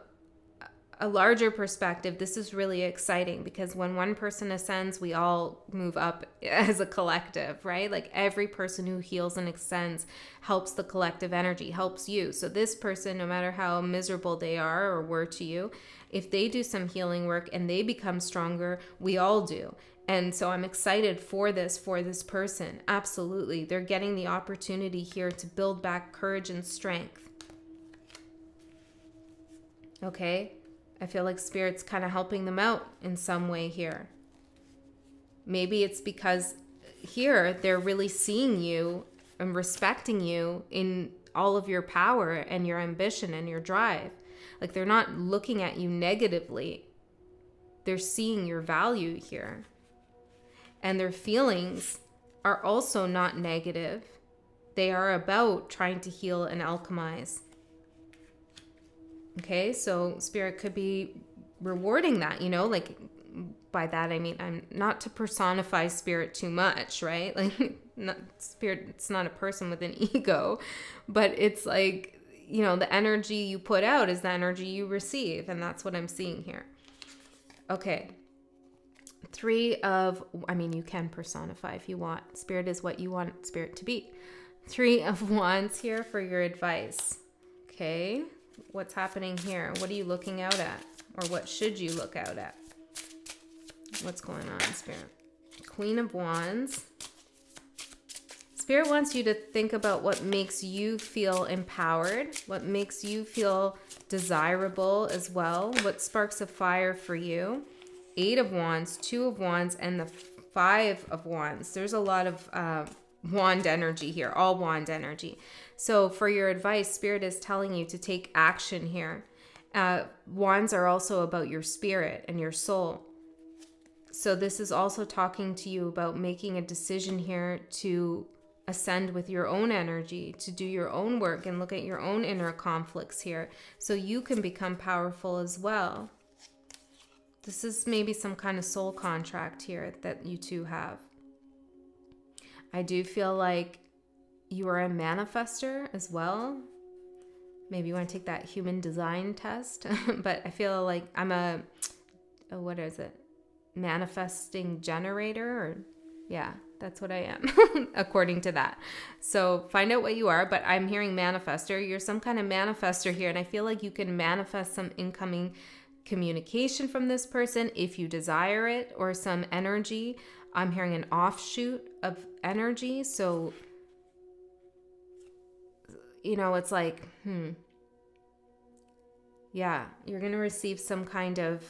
larger perspective, this is really exciting because when one person ascends, we all move up as a collective, right? Like every person who heals and ascends helps the collective energy, helps you. So this person, no matter how miserable they are or were to you, if they do some healing work and they become stronger, we all do. And so I'm excited for this person. Absolutely. They're getting the opportunity here to build back courage and strength. Okay? I feel like Spirit's kind of helping them out in some way here. Maybe it's because here they're really seeing you and respecting you in all of your power and your ambition and your drive. Like they're not looking at you negatively. They're seeing your value here. And their feelings are also not negative. They are about trying to heal and alchemize. Okay, so Spirit could be rewarding that, you know, like by that I mean, I'm not to personify Spirit too much, right? Like Spirit, it's not a person with an ego, but it's like, you know, the energy you put out is the energy you receive. And that's what I'm seeing here. Okay. I mean, you can personify if you want. Spirit is what you want Spirit to be. 3 of Wands here for your advice. Okay. What's happening here? What are you looking out at? Or what should you look out at? What's going on, Spirit? Queen of Wands. Spirit wants you to think about what makes you feel empowered, what makes you feel desirable as well, what sparks a fire for you. 8 of Wands, 2 of Wands, and the 5 of Wands. There's a lot of wand energy here, all wand energy. So for your advice, Spirit is telling you to take action here. Wands are also about your spirit and your soul. So this is also talking to you about making a decision here to ascend with your own energy, to do your own work and look at your own inner conflicts here so you can become powerful as well. This is maybe some kind of soul contract here that you two have. I do feel like you are a manifester as well. Maybe you want to take that human design test, but I feel like I'm what is it? Manifesting generator, or yeah, that's what I am according to that. So find out what you are, but I'm hearing manifester. You're some kind of manifester here, and I feel like you can manifest some incoming communication from this person if you desire it, or some energy. I'm hearing an offshoot of energy. So, you know, it's like, yeah, you're going to receive some kind of,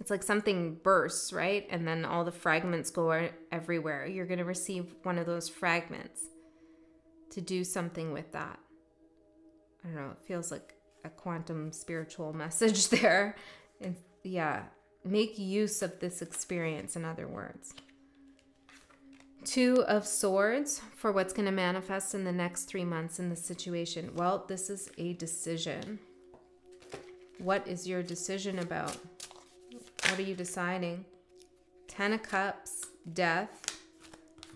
it's like something bursts, right? And then all the fragments go everywhere. You're going to receive one of those fragments to do something with that. I don't know. It feels like a quantum spiritual message there. And yeah, make use of this experience, in other words. Two of Swords for what's going to manifest in the next 3 months in this situation. Well, this is a decision. What is your decision about? What are you deciding? 10 of Cups, Death,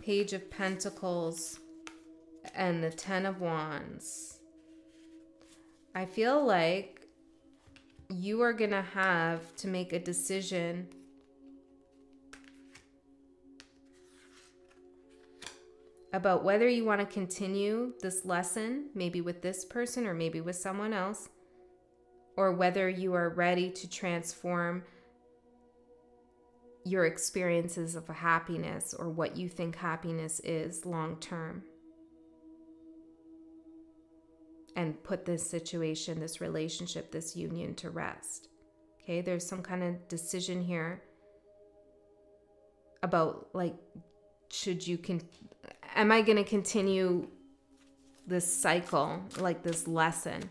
Page of Pentacles, and the 10 of Wands. I feel like you are going to have to make a decision about whether you want to continue this lesson, maybe with this person or maybe with someone else, or whether you are ready to transform your experiences of happiness or what you think happiness is long term, and put this situation, this relationship, this union to rest. Okay, there's some kind of decision here about, like, am I going to continue this cycle, like this lesson?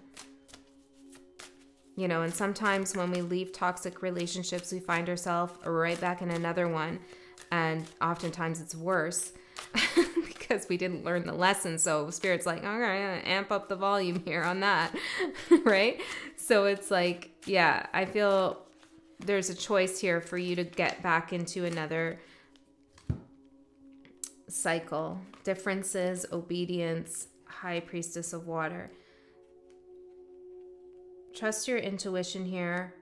You know, and sometimes when we leave toxic relationships, we find ourselves right back in another one. And oftentimes it's worse because we didn't learn the lesson. So Spirit's like, all right, I'm gonna amp up the volume here on that, right? So it's like, yeah, I feel there's a choice here for you to get back into another cycle. Differences, obedience, High Priestess of Water. Trust your intuition here.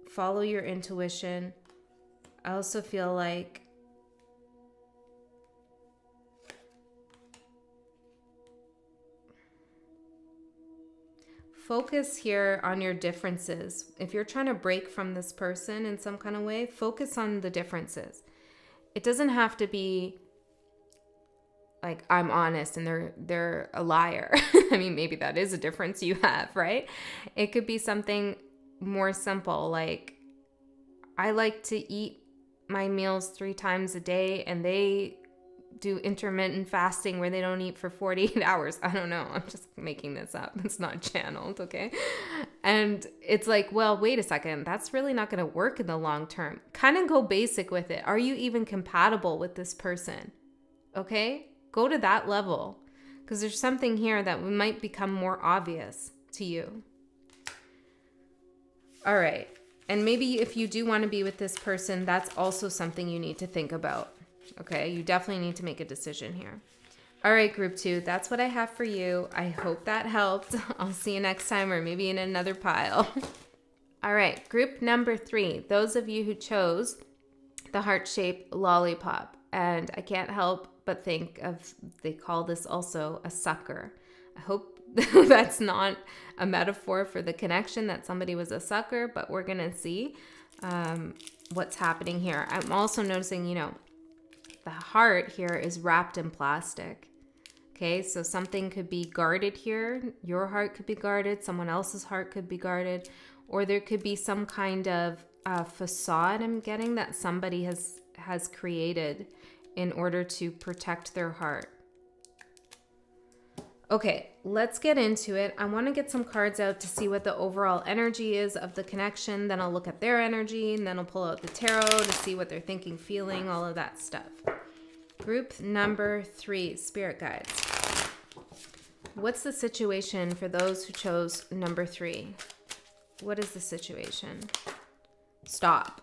Follow your intuition. I also feel like focus here on your differences. If you're trying to break from this person in some kind of way, focus on the differences. It doesn't have to be like, I'm honest and they're a liar. I mean, maybe that is a difference you have, right? It could be something more simple, like, I like to eat my meals 3 times a day and they do intermittent fasting where they don't eat for 48 hours. I don't know. I'm just making this up. It's not channeled, okay? And it's like, well, wait a second. That's really not going to work in the long term. Kind of go basic with it. Are you even compatible with this person? Okay? Go to that level, because there's something here that might become more obvious to you. All right. And maybe if you do want to be with this person, that's also something you need to think about. Okay? You definitely need to make a decision here. All right, group 2, that's what I have for you. I hope that helped. I'll see you next time, or maybe in another pile. All right, group number 3, those of you who chose the heart-shaped lollipop. And I can't help but think of, they call this also a sucker. I hope that's not a metaphor for the connection, that somebody was a sucker, but we're going to see what's happening here. I'm also noticing, you know, the heart here is wrapped in plastic. Okay, so something could be guarded here. Your heart could be guarded. Someone else's heart could be guarded. Or there could be some kind of facade, I'm getting, that somebody has created in order to protect their heart. Okay, let's get into it. I want to get some cards out to see what the overall energy is of the connection. Then I'll look at their energy, and then I'll pull out the tarot to see what they're thinking, feeling, all of that stuff. Group number 3, Spirit Guides. What's the situation for those who chose number 3? What is the situation? Stop.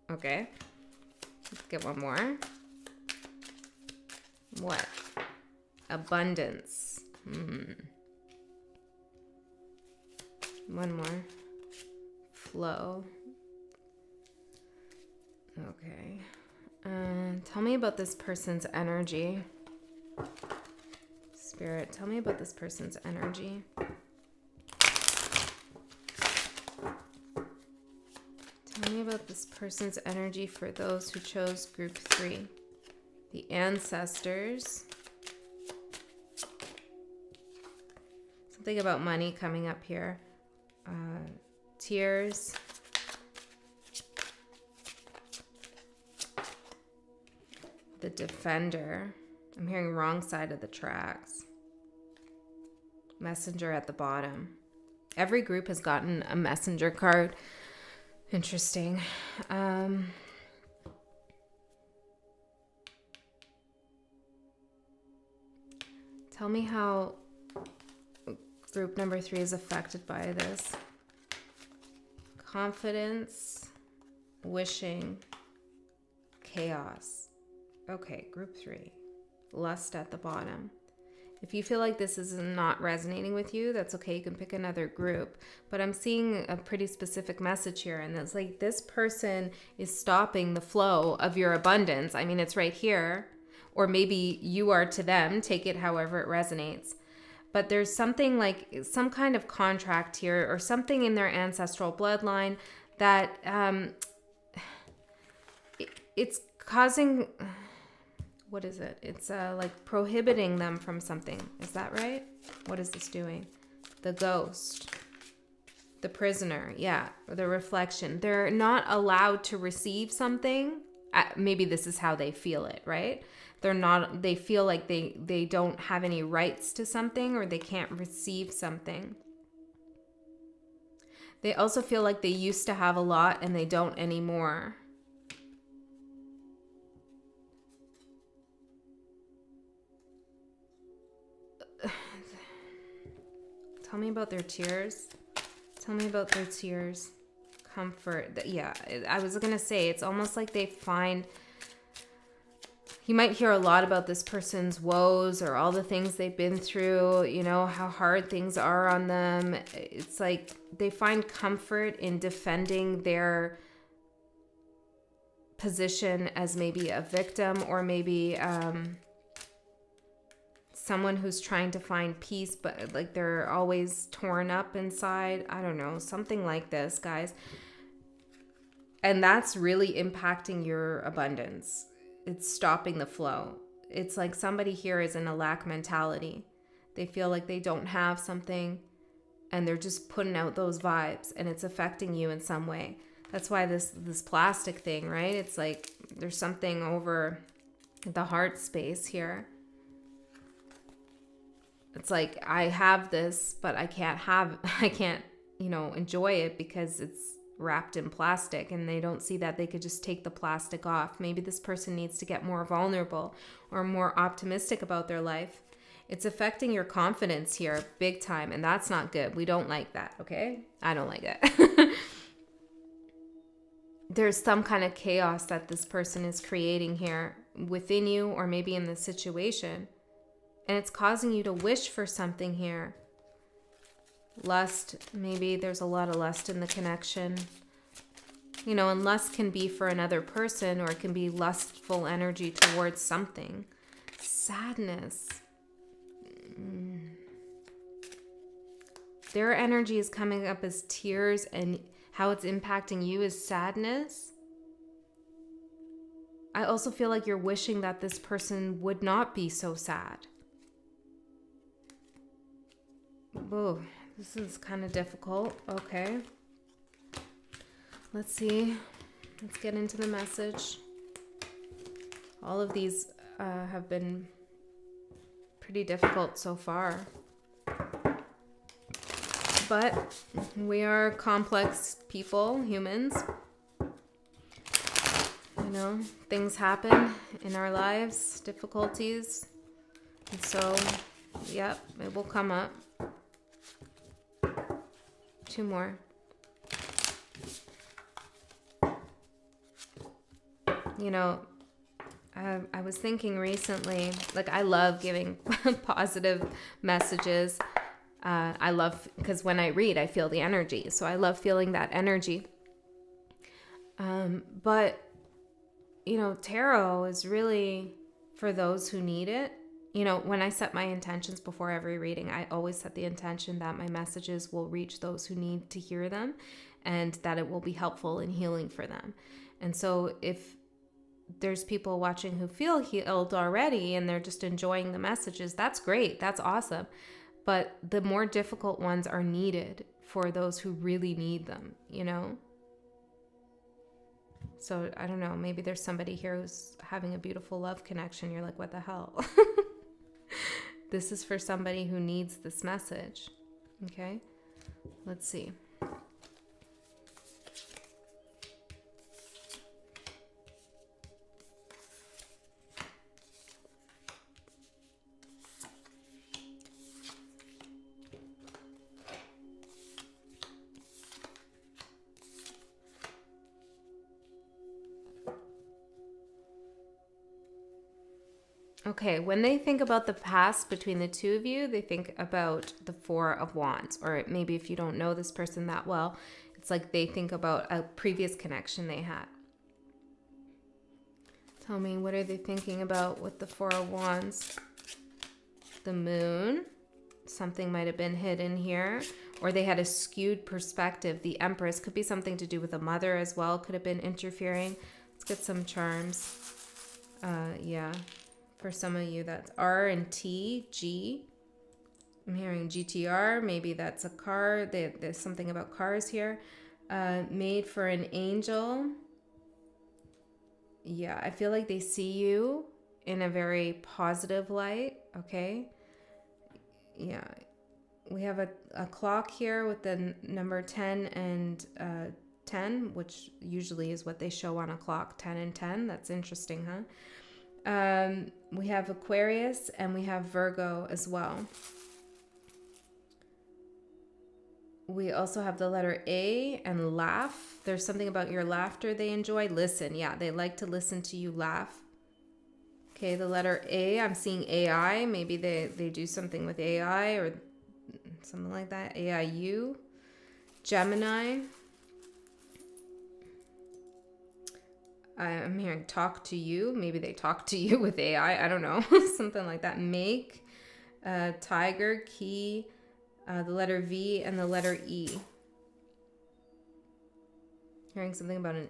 Okay. Let's get one more. What? Abundance. One more. Flow. Okay. Tell me about this person's energy. Spirit, tell me about this person's energy. Tell me about this person's energy for those who chose group 3. The ancestors. Something about money coming up here. Tears. The Defender. I'm hearing wrong side of the tracks. Messenger at the bottom. Every group has gotten a messenger card. Interesting. Tell me how group number 3 is affected by this. Confidence, wishing, chaos. Okay, group 3. Lust at the bottom. If you feel like this is not resonating with you, that's okay. You can pick another group. But I'm seeing a pretty specific message here. And it's like this person is stopping the flow of your abundance. I mean, it's right here. Or maybe you are to them. Take it however it resonates. But there's something like some kind of contract here or something in their ancestral bloodline that it's causing... What is it? It's like prohibiting them from something. Is that right? What is this doing? The ghost. The prisoner. Yeah. The reflection. They're not allowed to receive something. Maybe this is how they feel it, right? They feel like they don't have any rights to something or they can't receive something. They also feel like they used to have a lot and they don't anymore. Tell me about their tears. Tell me about their tears. Comfort. Yeah, I was going to say, it's almost like they find... You might hear a lot about this person's woes or all the things they've been through, you know, how hard things are on them. It's like they find comfort in defending their position as maybe a victim or maybe... someone who's trying to find peace, but like they're always torn up inside. I don't know, something like this, guys. And that's really impacting your abundance. It's stopping the flow. It's like somebody here is in a lack mentality. They feel like they don't have something and they're just putting out those vibes and it's affecting you in some way. That's why this plastic thing, right? It's like there's something over the heart space here. It's like, I have this, but I can't, you know, enjoy it because it's wrapped in plastic and they don't see that they could just take the plastic off. Maybe this person needs to get more vulnerable or more optimistic about their life. It's affecting your confidence here big time, and that's not good. We don't like that, okay? I don't like it. There's some kind of chaos that this person is creating here within you or maybe in the situation. And it's causing you to wish for something here. Lust, maybe there's a lot of lust in the connection. You know, and lust can be for another person or it can be lustful energy towards something. Sadness. Their energy is coming up as tears and how it's impacting you is sadness. I also feel like you're wishing that this person would not be so sad. Oh, this is kind of difficult. Okay. Let's see. Let's get into the message. All of these have been pretty difficult so far. But we are complex people, humans. You know, things happen in our lives, difficulties. And so, yep, it will come up. 2 more. You know, I was thinking recently, like I love giving positive messages. I love, because when I read, I feel the energy. So I love feeling that energy. But, you know, tarot is really for those who need it. You know, when I set my intentions before every reading, I always set the intention that my messages will reach those who need to hear them and that it will be helpful and healing for them. And so if there's people watching who feel healed already and they're just enjoying the messages, that's great. That's awesome. But the more difficult ones are needed for those who really need them, you know? So I don't know, maybe there's somebody here who's having a beautiful love connection. You're like, what the hell? This is for somebody who needs this message. Okay, let's see. Okay, when they think about the past between the two of you, they think about the Four of Wands. Or maybe if you don't know this person that well, it's like they think about a previous connection they had. Tell me, what are they thinking about with the Four of Wands? The Moon. Something might have been hidden here. Or they had a skewed perspective. The Empress could be something to do with a mother as well. Could have been interfering. Let's get some charms. Yeah. For some of you, that's R and T, G. I'm hearing GTR. Maybe that's a car. There's something about cars here. Made for an angel. Yeah, I feel like they see you in a very positive light. Okay. Yeah. We have a clock here with the number 10 and 10, which usually is what they show on a clock, 10 and 10. That's interesting, huh? We have Aquarius and we have Virgo as well. We also have the letter A and laugh. There's something about your laughter they enjoy. Listen, yeah, they like to listen to you laugh. Okay, the letter A, I'm seeing AI. Maybe they do something with AI or something like that. AIU. Gemini. I'm hearing talk to you. Maybe they talk to you with AI. I don't know. Something like that. Make. Tiger. Key. The letter V and the letter E. Hearing something about an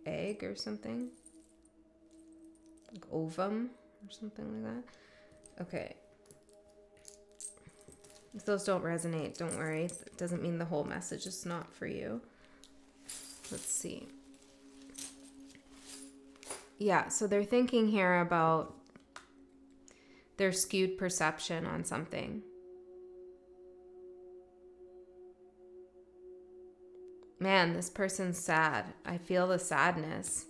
egg or something. Like ovum or something like that. Okay. If those don't resonate, don't worry. It doesn't mean the whole message is not for you. Let's see. Yeah, so they're thinking here about their skewed perception on something. Man, this person's sad. I feel the sadness.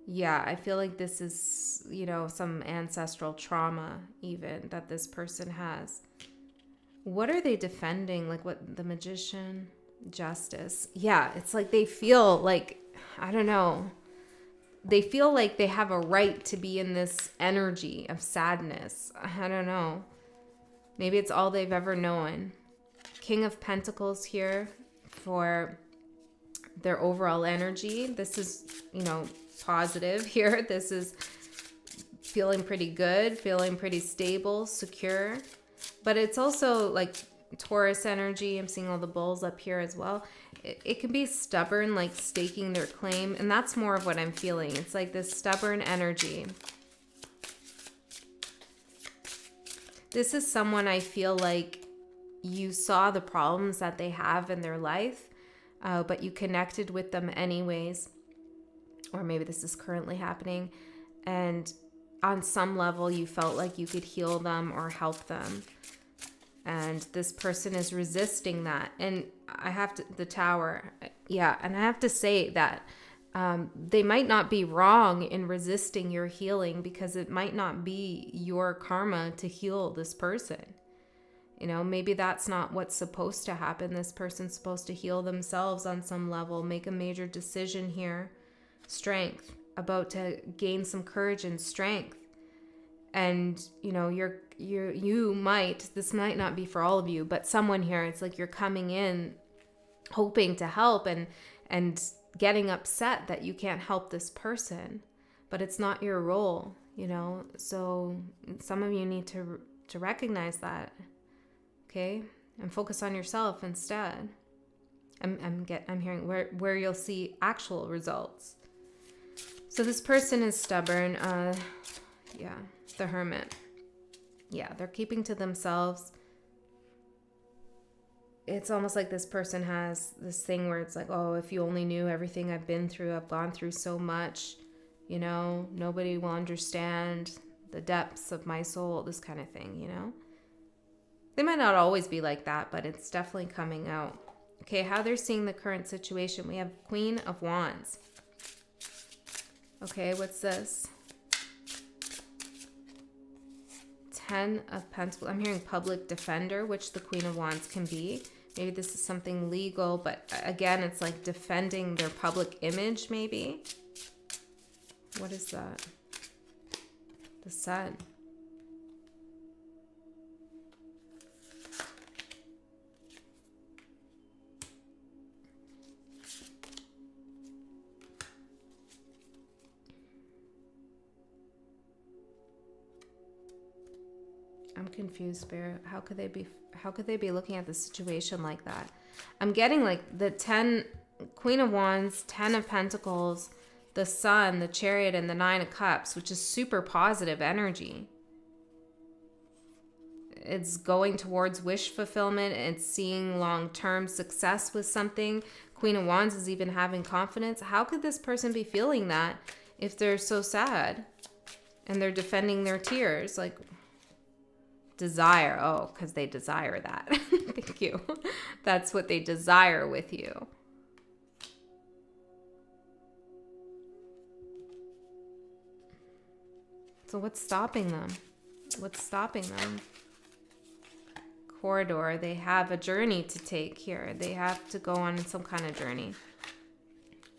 Yeah, I feel like this is, you know, some ancestral trauma even that this person has. What are they defending? Like what, the Magician? Justice. Yeah, it's like they feel like, I don't know. They feel like they have a right to be in this energy of sadness. I don't know. Maybe it's all they've ever known. King of Pentacles here for their overall energy. This is, you know, positive here. This is feeling pretty good, feeling pretty stable, secure. But it's also like Taurus energy. I'm seeing all the bulls up here as well. It can be stubborn, like staking their claim. And that's more of what I'm feeling. It's like this stubborn energy. This is someone I feel like you saw the problems that they have in their life, but you connected with them anyways. Or maybe this is currently happening. And on some level, you felt like you could heal them or help them. And this person is resisting that. And I have to, the Tower. Yeah. And I have to say that they might not be wrong in resisting your healing because it might not be your karma to heal this person. You know, maybe that's not what's supposed to happen. This person's supposed to heal themselves on some level, make a major decision here. Strength, about to gain some courage and strength. And, you know, you might, this might not be for all of you, but someone here, it's like you're coming in hoping to help and getting upset that you can't help this person, but it's not your role, you know? So some of you need to recognize that, okay? And focus on yourself instead. I'm hearing where you'll see actual results. So this person is stubborn. Yeah, the Hermit. Yeah, they're keeping to themselves. It's almost like this person has this thing where it's like, oh, if you only knew everything I've been through, I've gone through so much, you know, nobody will understand the depths of my soul, this kind of thing, you know. They might not always be like that, but it's definitely coming out. Okay, how they're seeing the current situation. We have Queen of Wands. Okay, what's this? 10 of Pentacles. I'm hearing public defender, which the Queen of Wands can be. Maybe this is something legal, but again, it's like defending their public image, maybe. What is that? The Sun. I'm confused, Spirit. How could they be looking at the situation like that? I'm getting like the Queen of Wands, 10 of Pentacles, the Sun, the Chariot, and the 9 of Cups, which is super positive energy. It's going towards wish fulfillment. It's seeing long-term success with something. Queen of Wands is even having confidence. How could this person be feeling that if they're so sad and they're defending their tears? Like, desire. Oh, because they desire that. Thank you. That's what they desire with you. So what's stopping them? What's stopping them? Corridor. They have a journey to take here. They have to go on some kind of journey.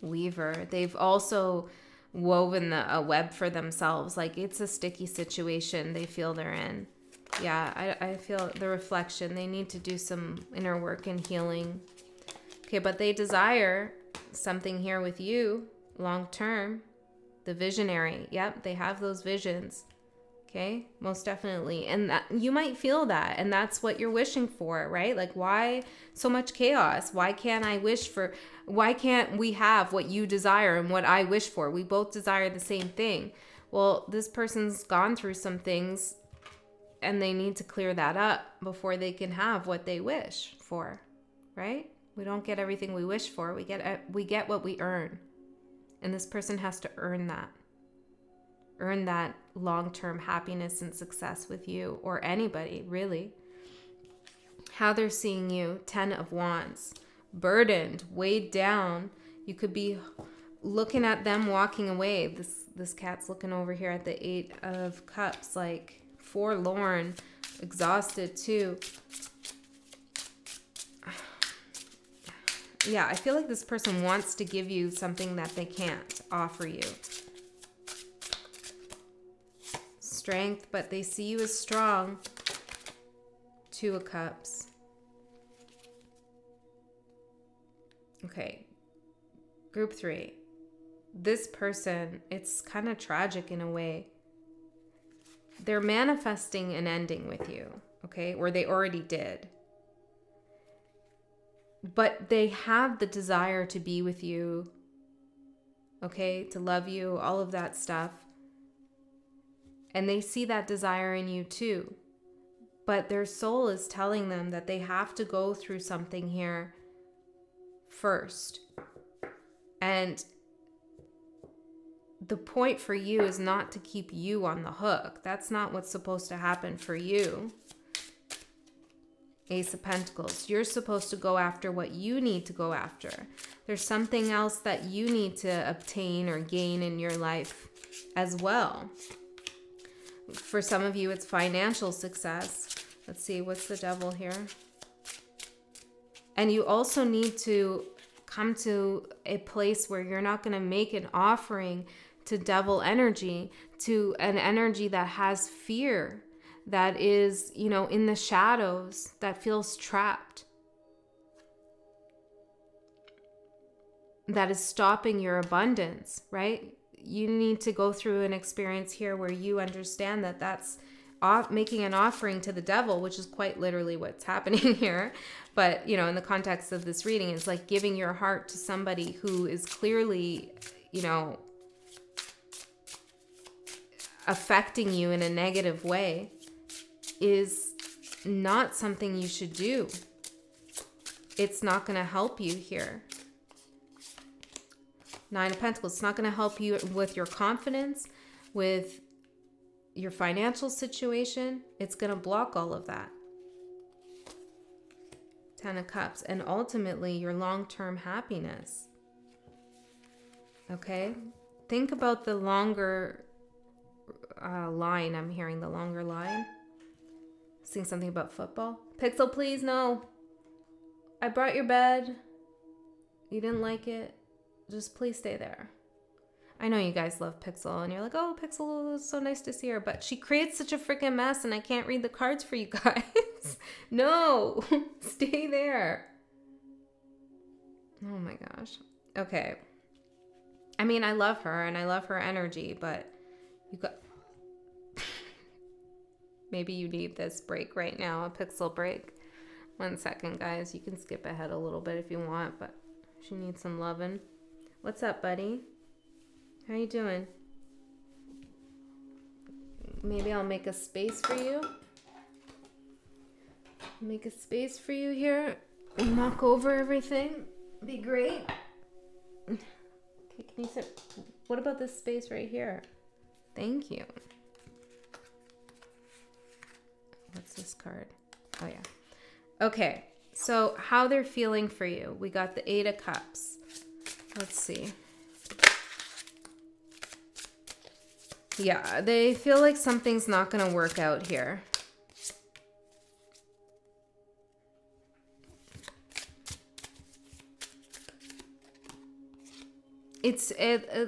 Weaver. They've also woven a web for themselves. Like, it's a sticky situation they feel they're in. Yeah, I feel the reflection. They need to do some inner work and healing. Okay, but they desire something here with you long term. The visionary. Yep, they have those visions. Okay, most definitely. And that, you might feel that, and that's what you're wishing for, right? Like, why so much chaos? Why can't we have what you desire and what I wish for? We both desire the same thing. Well, this person's gone through some things, and they need to clear that up before they can have what they wish for, right? We don't get everything we wish for. We get what we earn. And this person has to earn that. Earn that long-term happiness and success with you, or anybody, really. How they're seeing you, 10 of Wands. Burdened, weighed down. You could be looking at them walking away. This cat's looking over here at the 8 of Cups, like forlorn, exhausted too. Yeah, I feel like this person wants to give you something that they can't offer you. Strength, but they see you as strong. 2 of Cups. Okay. Group 3. This person, it's kind of tragic in a way. They're manifesting an ending with you, okay? Or they already did. But they have the desire to be with you, okay? To love you, all of that stuff. And they see that desire in you too. But their soul is telling them that they have to go through something here first. And the point for you is not to keep you on the hook. That's not what's supposed to happen for you. Ace of Pentacles. You're supposed to go after what you need to go after. There's something else that you need to obtain or gain in your life as well. For some of you, it's financial success. Let's see, what's the Devil here? And you also need to come to a place where you're not going to make an offering to devil energy, to an energy that has fear, that is, you know, in the shadows, that feels trapped, that is stopping your abundance, right? You need to go through an experience here where you understand that that's making an offering to the devil, which is quite literally what's happening here. But, you know, in the context of this reading, it's like giving your heart to somebody who is clearly, you know, affecting you in a negative way is not something you should do. It's not going to help you here. 9 of Pentacles. It's not going to help you with your confidence, with your financial situation. It's going to block all of that. 10 of Cups. And ultimately, your long-term happiness. Okay? Think about the longer line. I'm hearing the longer line. Seeing something about football. Pixel, please, no. I brought your bed. You didn't like it. Just please stay there. I know you guys love Pixel, and you're like, oh, Pixel, is so nice to see her. But she creates such a freaking mess, and I can't read the cards for you guys. No, stay there. Oh my gosh. Okay. I mean, I love her, and I love her energy, but you got... Maybe you need this break right now, a Pixel break. 1 second, guys. You can skip ahead a little bit if you want, but she needs some loving. What's up, buddy? How you doing? Maybe I'll make a space for you. Make a space for you here. Knock over everything. Be great. Okay, can you sit? What about this space right here? Thank you. What's this card? Oh, yeah. Okay, so how they're feeling for you. We got the 8 of Cups. Let's see. Yeah, they feel like something's not going to work out here.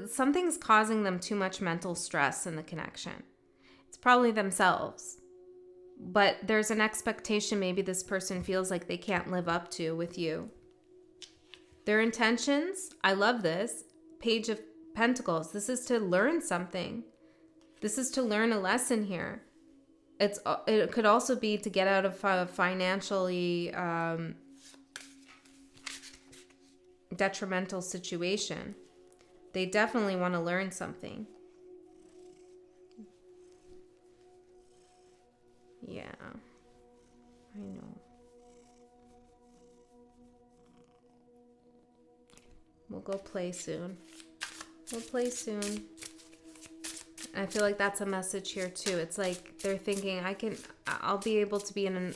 Something's causing them too much mental stress in the connection. It's probably themselves. But there's an expectation maybe this person feels like they can't live up to with you. Their intentions, I love this. Page of Pentacles. This is to learn something. This is to learn a lesson here. It could also be to get out of a financially detrimental situation. They definitely want to learn something. Yeah, I know. We'll go play soon. We'll play soon. And I feel like that's a message here too. It's like they're thinking, I'll be able to be in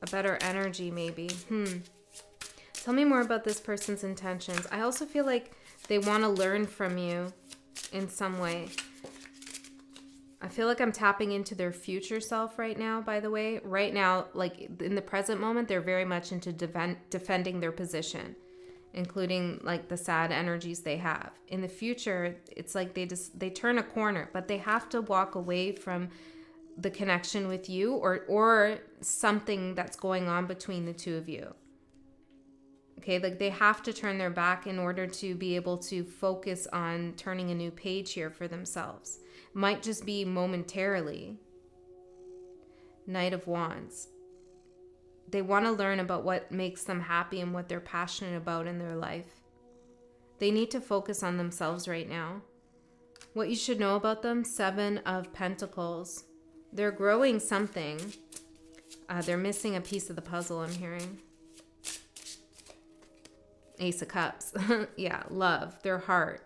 a better energy maybe. Tell me more about this person's intentions. I also feel like they want to learn from you in some way. I feel like I'm tapping into their future self right now, by the way. Right now, like in the present moment, they're very much into defending their position, including like the sad energies they have. In the future, it's like they turn a corner, but they have to walk away from the connection with you or something that's going on between the two of you. Okay, like they have to turn their back in order to be able to focus on turning a new page here for themselves. Might just be momentarily. Knight of Wands. They want to learn about what makes them happy and what they're passionate about in their life. They need to focus on themselves right now. What you should know about them, 7 of Pentacles. They're growing something. They're missing a piece of the puzzle, I'm hearing. Ace of Cups. Yeah, love, their heart.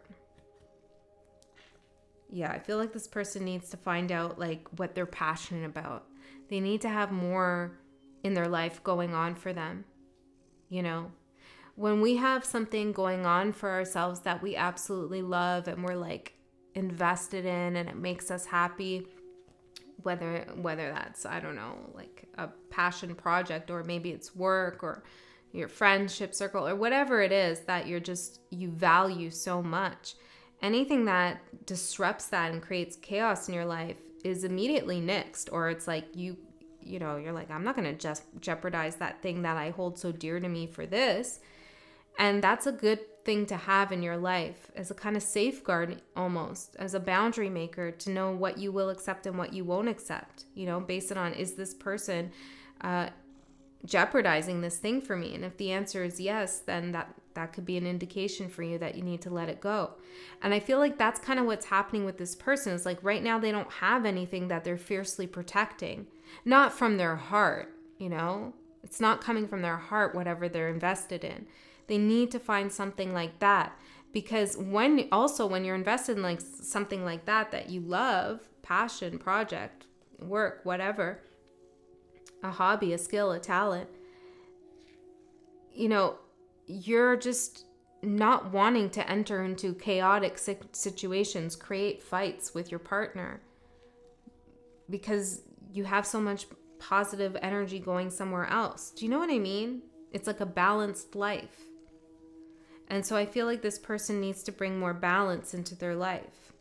Yeah, I feel like this person needs to find out like what they're passionate about. They need to have more in their life going on for them. You know, when we have something going on for ourselves that we absolutely love and we're like invested in and it makes us happy, whether that's, I don't know, like a passion project or maybe it's work or your friendship circle or whatever it is that you value so much. Anything that disrupts that and creates chaos in your life is immediately nixed, or it's like you're like, I'm not going to just jeopardize that thing that I hold so dear to me for this. And that's a good thing to have in your life as a kind of safeguard, almost as a boundary maker, to know what you will accept and what you won't accept, based on, is this person jeopardizing this thing for me? And if the answer is yes, then that could be an indication for you that you need to let it go. And I feel like that's kind of what's happening with this person. Is like right now they don't have anything that they're fiercely protecting, not from their heart, it's not coming from their heart, whatever they're invested in. They need to find something like that, because when you're invested in like something like that you love, passion, project, work, whatever, a hobby, a skill, a talent, you're just not wanting to enter into chaotic situations, create fights with your partner, because you have so much positive energy going somewhere else. Do you know what I mean? It's like a balanced life. And so I feel like this person needs to bring more balance into their life.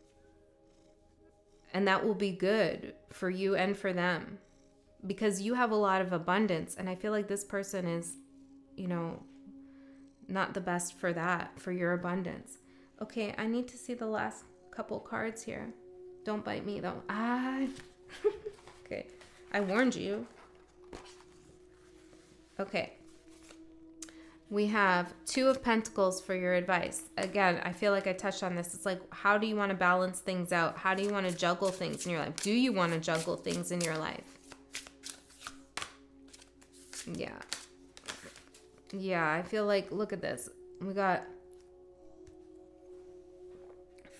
And that will be good for you and for them, because you have a lot of abundance. And I feel like this person is, you know, not the best for that, for your abundance. Okay, I need to see the last couple cards here. Don't bite me though. Okay, I warned you. Okay. We have Two of Pentacles for your advice. Again, I feel like I touched on this. It's like, how do you want to balance things out? How do you want to juggle things in your life? Do you want to juggle things in your life? Yeah. Yeah, I feel like, look at this. We got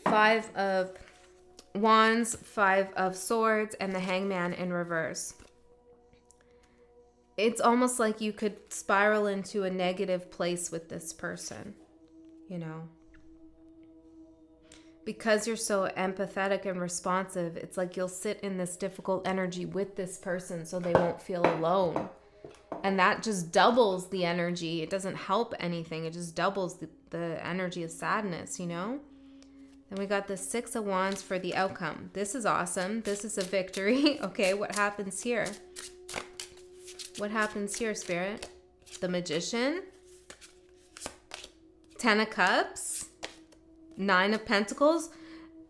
Five of Wands, Five of Swords, and the Hangman in reverse. It's almost like you could spiral into a negative place with this person, you know. Because you're so empathetic and responsive, it's like you'll sit in this difficult energy with this person so they won't feel alone. And that just doubles the energy. It doesn't help anything. It just doubles the energy of sadness, you know. Then we got the Six of Wands for the outcome. This is awesome. This is a victory. Okay, what happens here? What happens here, Spirit? The Magician, 10 of Cups, 9 of Pentacles.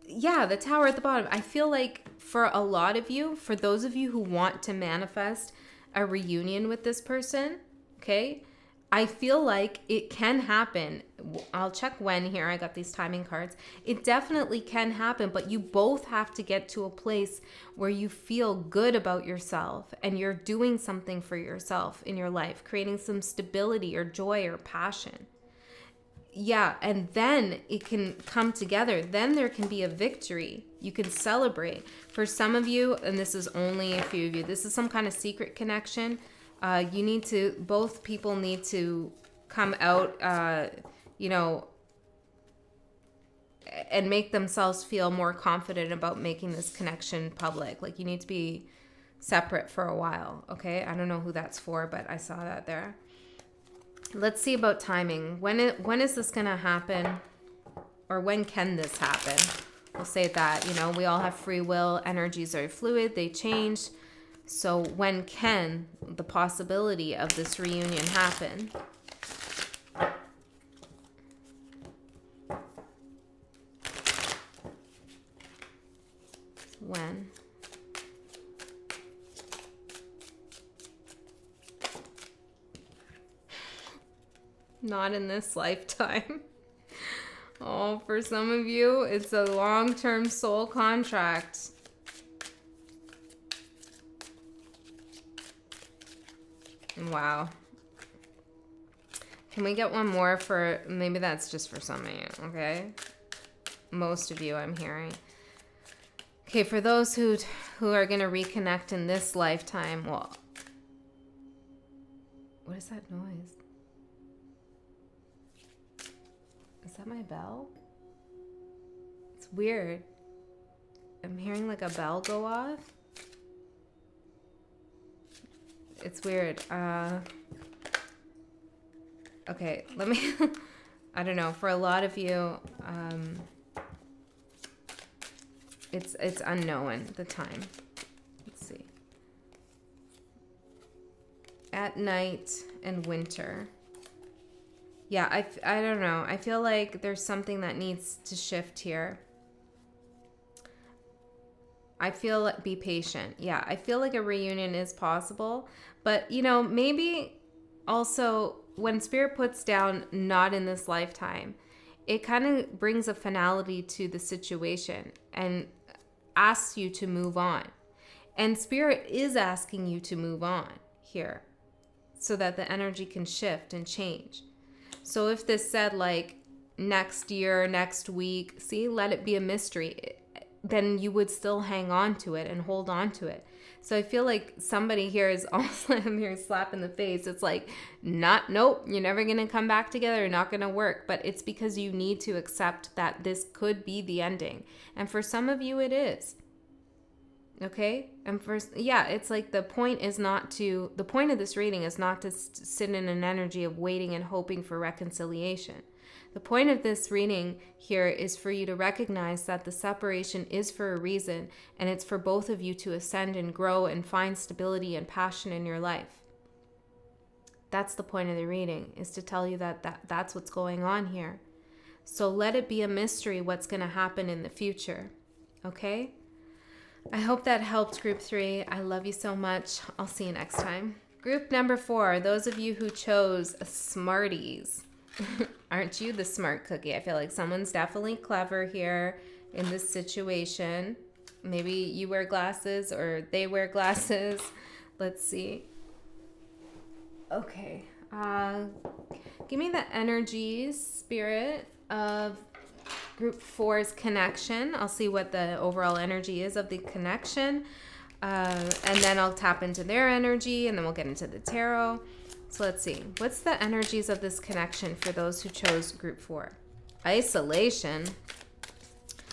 Yeah, the Tower at the bottom. I feel like for a lot of you, for those of you who want to manifest a reunion with this person, okay, I feel like it can happen. I'll check when here. I got these timing cards. It definitely can happen, but you both have to get to a place where you feel good about yourself and you're doing something for yourself in your life, creating some stability or joy or passion. Yeah, and then it can come together. Then there can be a victory. You can celebrate. For some of you, and this is only a few of you, this is some kind of secret connection. You need to, both people need to come out, you know, and make themselves feel more confident about making this connection public. Like, you need to be separate for a while, okay? I don't know who that's for, but I saw that there. Let's see about timing. When is this going to happen? Or when can this happen? We'll say that, you know, we all have free will. Energies are fluid. They change. So when can the possibility of this reunion happen? When? Not in this lifetime. Oh, for some of you, it's a long-term soul contract. Wow. Can we get one more for, maybe that's just for some of you, okay? Most of you I'm hearing. Okay, for those who are going to reconnect in this lifetime, well, what is that noise? Is that my bell? It's weird. I'm hearing like a bell go off. It's weird. Okay, let me, I don't know, for a lot of you, it's unknown, the time. Let's see. At night and winter. Yeah, I don't know. I feel like there's something that needs to shift here. I feel like, be patient. Yeah, I feel like a reunion is possible. But, you know, maybe also when Spirit puts down not in this lifetime, it kind of brings a finality to the situation and asks you to move on. And Spirit is asking you to move on here so that the energy can shift and change. So if this said like next year, next week, see, let it be a mystery, then you would still hang on to it and hold on to it. So I feel like somebody here is also, I'm here slap in the face. It's like, nope, you're never going to come back together. You're not going to work. But it's because you need to accept that this could be the ending. And for some of you, it is. Okay. And first, yeah, it's like the point of this reading is not to sit in an energy of waiting and hoping for reconciliation. The point of this reading here is for you to recognize that the separation is for a reason, and it's for both of you to ascend and grow and find stability and passion in your life. That's the point of the reading, is to tell you that's what's going on here. So let it be a mystery what's going to happen in the future. Okay? I hope that helped, Group 3. I love you so much. I'll see you next time. Group number 4, those of you who chose Smarties. Aren't you the smart cookie? I feel like someone's definitely clever here in this situation. Maybe you wear glasses or they wear glasses. Let's see. Okay. Give me the energies, Spirit, of Group 4's connection. I'll see what the overall energy is of the connection. And then I'll tap into their energy, and then we'll get into the tarot. So let's see. What's the energies of this connection for those who chose Group 4? Isolation.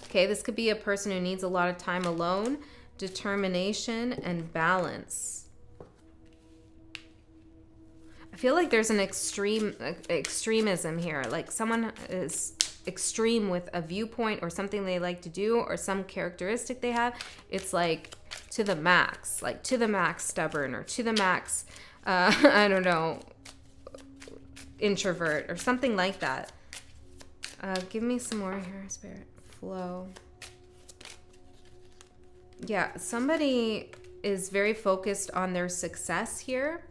Okay, this could be a person who needs a lot of time alone, determination, and balance. I feel like there's an extremism here. Like someone is extreme with a viewpoint or something they like to do or some characteristic they have. It's like to the max, stubborn, or to the max, I don't know, introvert or something like that. Give me some more here, Spirit. Flow. Yeah, somebody is very focused on their success here.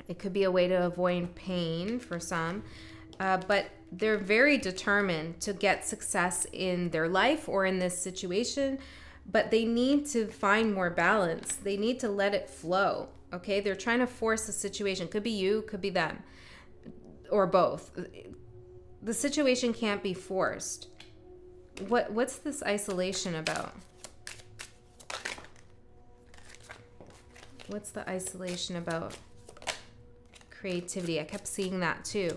It could be a way to avoid pain for some, but they're very determined to get success in their life or in this situation, but they need to find more balance. They need to let it flow, okay? They're trying to force the situation. Could be you, could be them, or both. The situation can't be forced. What's this isolation about? What's the isolation about? Creativity. I kept seeing that too.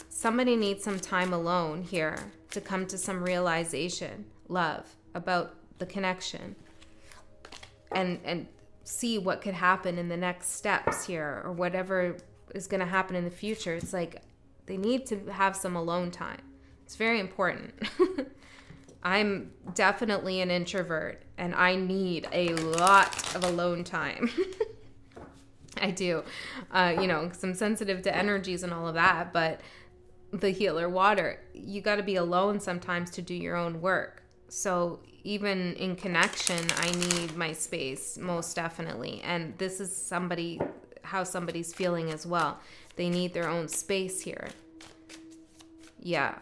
Somebody needs some time alone here to come to some realization, love, about the connection, and see what could happen in the next steps here, or whatever is going to happen in the future. It's like they need to have some alone time. It's very important. I'm definitely an introvert, and I need a lot of alone time. I do. You know, 'cause I'm sensitive to energies and all of that, but the healer water, you got to be alone sometimes to do your own work. So even in connection, I need my space, most definitely. And this is how somebody's feeling as well. They need their own space here. Yeah.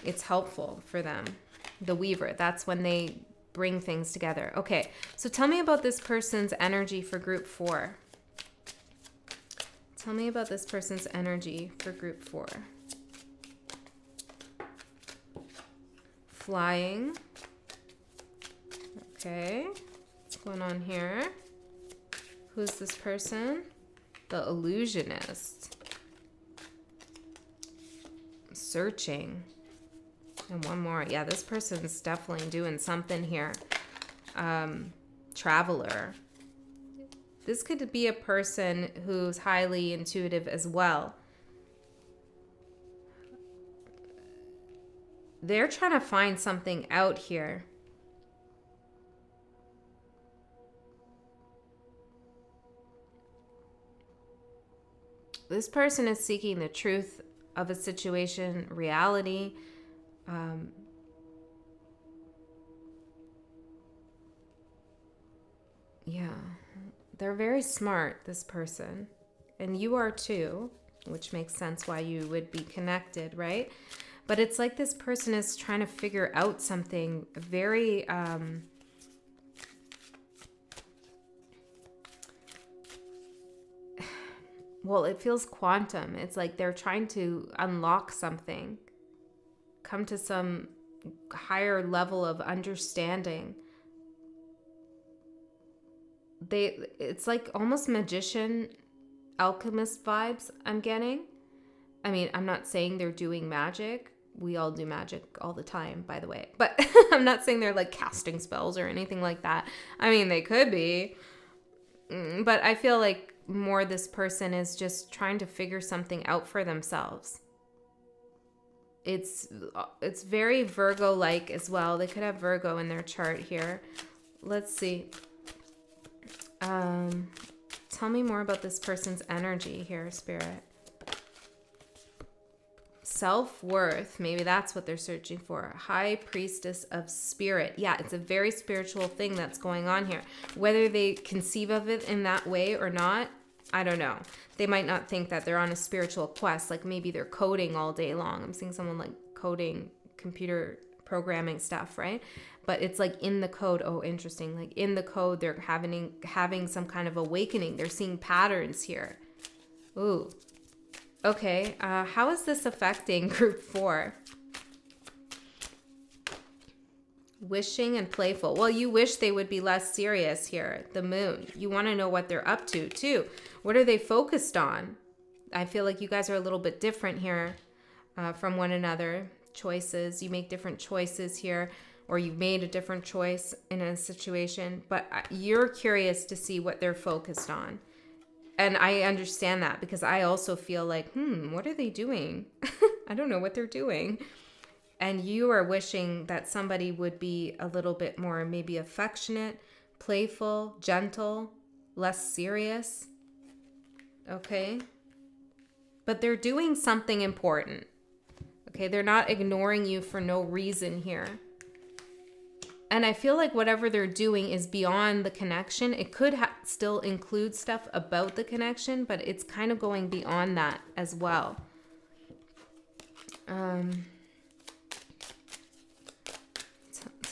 It's helpful for them. The Weaver, that's when they bring things together. Okay, so tell me about this person's energy for Group 4. Tell me about this person's energy for Group 4. Flying. Okay, what's going on here? Who's this person? The Illusionist. Searching. And one more. Yeah, this person's definitely doing something here. Traveler. This could be a person who's highly intuitive as well. They're trying to find something out here. This person is seeking the truth of a situation, reality. Yeah, they're very smart, this person, and you are too, which makes sense why you would be connected, right? But it's like this person is trying to figure out something very well, it feels quantum. It's like they're trying to unlock something, come to some higher level of understanding. It's like almost magician, alchemist vibes I'm getting. I mean, I'm not saying they're doing magic, we all do magic all the time, by the way. But I'm not saying they're like casting spells or anything like that. I mean, they could be. But I feel like more this person is just trying to figure something out for themselves. It's very Virgo-like as well. They could have Virgo in their chart here. Let's see. Tell me more about this person's energy here, Spirit. Self-worth, maybe that's what they're searching for. High Priestess of Spirit. Yeah, it's a very spiritual thing that's going on here. Whether they conceive of it in that way or not, I don't know. They might not think that they're on a spiritual quest, like maybe they're coding all day long. I'm seeing someone like coding, computer programming stuff, right? But it's like in the code. Oh, interesting. Like in the code, they're having some kind of awakening. They're seeing patterns here. Ooh. Okay, how is this affecting group 4? Wishing and playful. Well, you wish they would be less serious here. The moon. You want to know what they're up to, too. What are they focused on? I feel like you guys are a little bit different here from one another. Choices. You make different choices here, or you made a different choice in a situation. But you're curious to see what they're focused on. And I understand that because I also feel like, what are they doing? I don't know what they're doing. And you are wishing that somebody would be a little bit more maybe affectionate, playful, gentle, less serious. Okay? But they're doing something important. Okay? They're not ignoring you for no reason here. And I feel like whatever they're doing is beyond the connection. It could still include stuff about the connection, but it's kind of going beyond that as well. Tell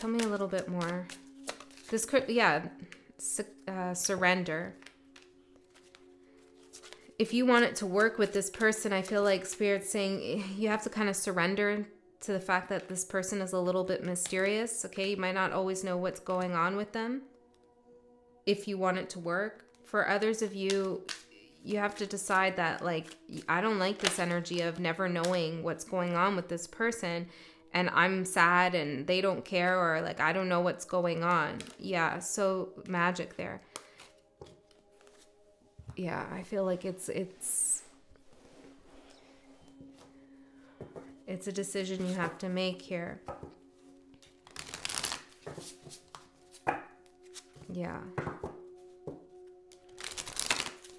me a little bit more. This could, yeah, surrender. If you want it to work with this person, I feel like Spirit's saying you have to kind of surrender to the fact that this person is a little bit mysterious, okay? You might not always know what's going on with them if you want it to work. For others of you, you have to decide that, like, I don't like this energy of never knowing what's going on with this person, and I'm sad and they don't care, or like, I don't know what's going on. Yeah, so magic there. Yeah, I feel like it's a decision you have to make here. Yeah.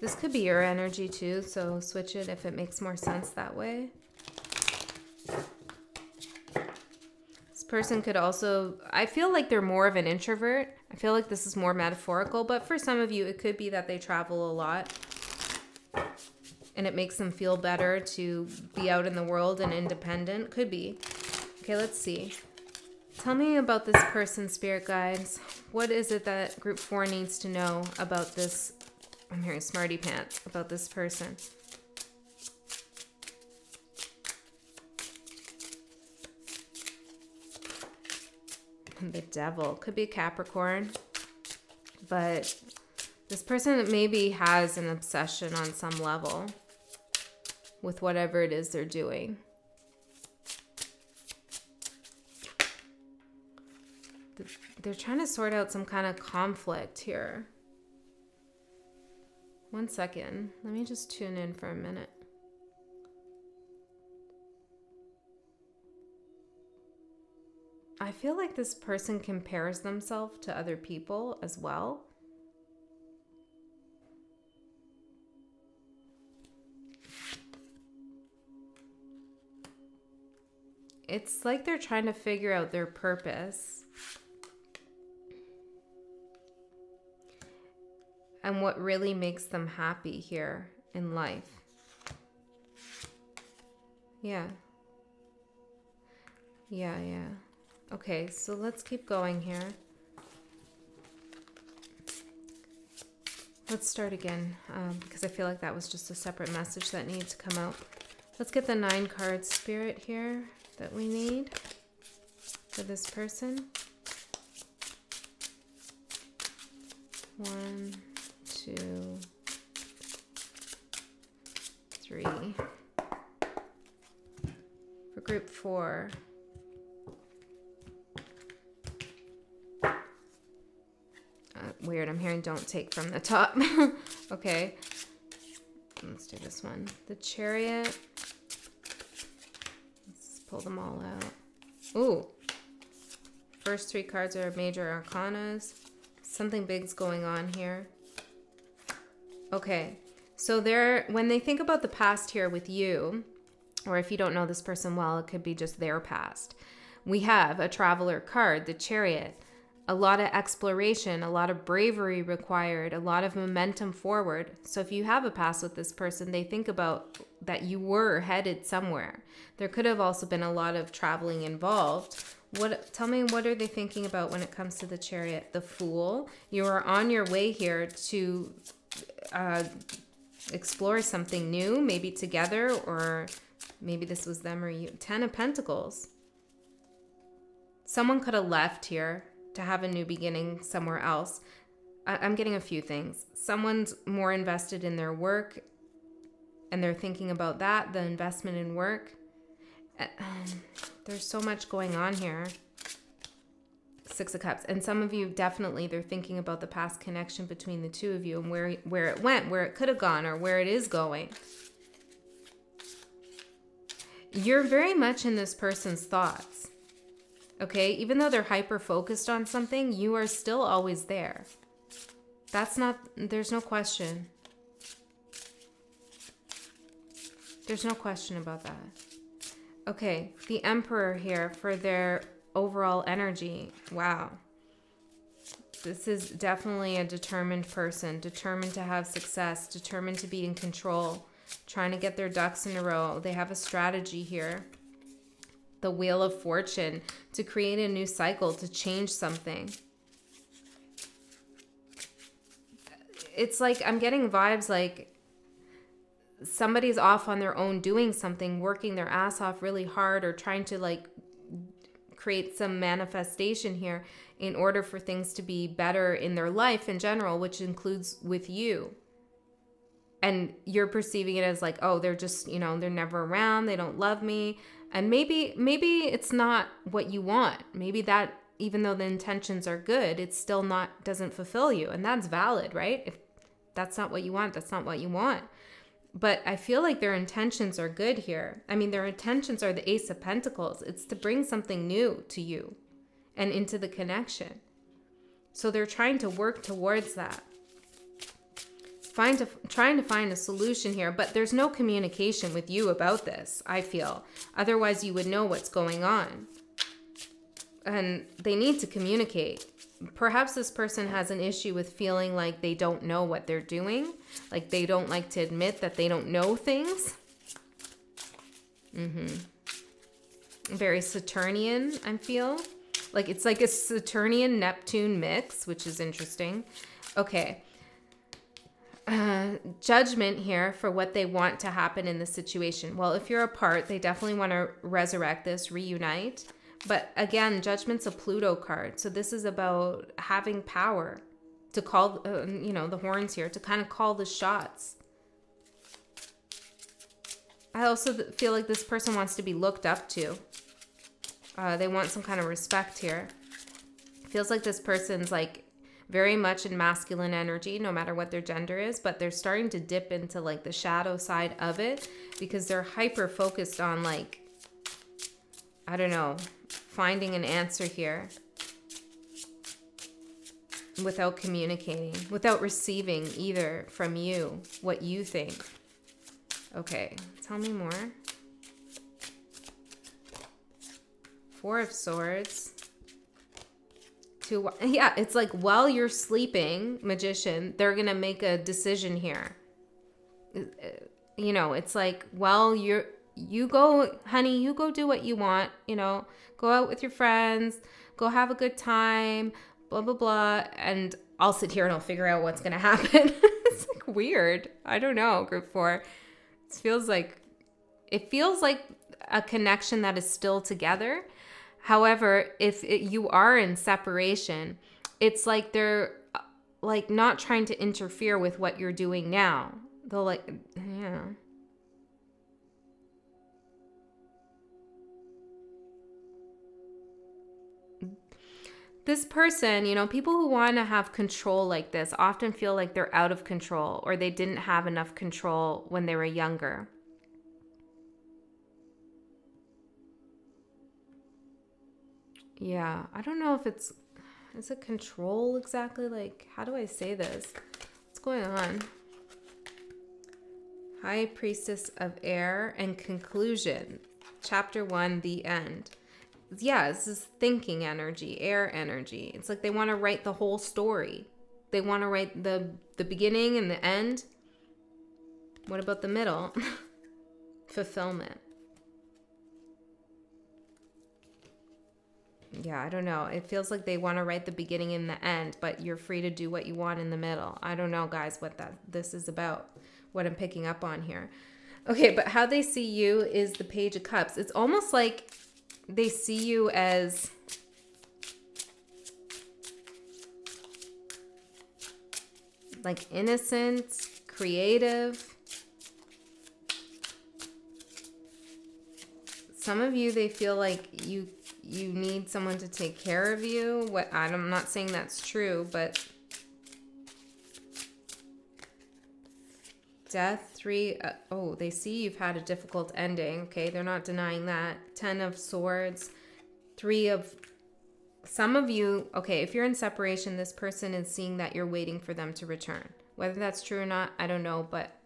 This could be your energy too, so switch it if it makes more sense that way. This person could also, I feel like they're more of an introvert. I feel like this is more metaphorical, but for some of you, it could be that they travel a lot. And it makes them feel better to be out in the world and independent. Could be. Okay, let's see. Tell me about this person, Spirit Guides. What is it that group 4 needs to know about this? I'm hearing smarty pants about this person. And the devil. Could be Capricorn. But this person maybe has an obsession on some level with whatever it is they're doing. They're trying to sort out some kind of conflict here. One second. Let me just tune in for a minute. I feel like this person compares themselves to other people as well. It's like they're trying to figure out their purpose and what really makes them happy here in life. Yeah. Yeah. Okay, so let's keep going here. Let's start again because I feel like that was just a separate message that needed to come out. Let's get the 9 card Spirit here that we need for this person. 1, 2, 3. For Group 4. Weird, I'm hearing don't take from the top. Okay. Let's do this one. The Chariot. Let's pull them all out. Ooh. First 3 cards are major arcanas. Something big's going on here. Okay. So when they think about the past here with you, or if you don't know this person well, it could be just their past. We have a Traveler card, the Chariot. A lot of exploration, a lot of bravery required, a lot of momentum forward. So if you have a past with this person, they think about that you were headed somewhere. There could have also been a lot of traveling involved. Tell me, what are they thinking about when it comes to the Chariot? The Fool. You are on your way here to explore something new, maybe together, or maybe this was them or you. 10 of Pentacles. Someone could have left here to have a new beginning somewhere else. I'm getting a few things. Someone's more invested in their work and they're thinking about that, the investment in work. There's so much going on here. 6 of Cups. And some of you definitely, they're thinking about the past connection between the two of you and where it went, where it could have gone, or where it is going. You're very much in this person's thoughts. Okay, even though they're hyper focused on something, you are still always there. There's no question. There's no question about that. Okay, the Emperor here for their overall energy. Wow. This is definitely a determined person, determined to have success, determined to be in control, trying to get their ducks in a row. They have a strategy here. The Wheel of Fortune, to create a new cycle, to change something. It's like, I'm getting vibes like somebody's off on their own doing something, working their ass off really hard, or trying to like create some manifestation here in order for things to be better in their life in general, which includes with you. And you're perceiving it as like, oh, they're just, you know, they're never around, they don't love me. And maybe it's not what you want. Maybe that, even though the intentions are good, it's still not, doesn't fulfill you. And that's valid, right? If that's not what you want, that's not what you want. But I feel like their intentions are good here. I mean, their intentions are the Ace of Pentacles. It's to bring something new to you and into the connection. So they're trying to work towards that. Trying to find a solution here, but there's no communication with you about this, I feel. Otherwise, you would know what's going on. And they need to communicate. Perhaps this person has an issue with feeling like they don't know what they're doing. Like they don't like to admit that they don't know things. Very Saturnian, I feel. Like it's like a Saturnian-Neptune mix, which is interesting. Okay. Judgment here for what they want to happen in the situation. Well, if you're apart, they definitely want to resurrect this, reunite. But again, Judgment's a Pluto card. So this is about having power to call, you know, the horns here, to kind of call the shots. I also feel like this person wants to be looked up to. They want some kind of respect here. Feels like this person's like very much in masculine energy, no matter what their gender is, but they're starting to dip into like the shadow side of it because they're hyper focused on like, I don't know, finding an answer here without communicating, without receiving either from you what you think. Okay, tell me more. 4 of Swords. Yeah, it's like while you're sleeping, Magician, they're gonna make a decision here. You know, it's like, well, you go, honey, you go do what you want, you know, go out with your friends, go have a good time, blah, blah, blah. And I'll sit here and I'll figure out what's going to happen. It's like weird. I don't know, Group 4. It feels like a connection that is still together. However, if you are in separation, it's like they're like not trying to interfere with what you're doing now. They'll like, yeah. This person, you know, people who want to have control like this often feel like they're out of control or they didn't have enough control when they were younger. Yeah, I don't know if is it control exactly? Like, how do I say this? What's going on? High Priestess of Air and conclusion. Chapter 1, the end. Yeah, this is thinking energy, air energy. It's like they want to write the whole story. They want to write the beginning and the end. What about the middle? Fulfillment. Yeah, I don't know. It feels like they want to write the beginning and the end, but you're free to do what you want in the middle. I don't know, guys, what this is about, what I'm picking up on here. Okay, but how they see you is the Page of Cups. It's almost like they see you as like innocent, creative. Some of you, they feel like you need someone to take care of you. I'm not saying that's true, but Death, 3. Oh, they see you've had a difficult ending. Okay, they're not denying that. 10 of Swords, 3 of... Some of you, okay, if you're in separation, this person is seeing that you're waiting for them to return. Whether that's true or not, I don't know, but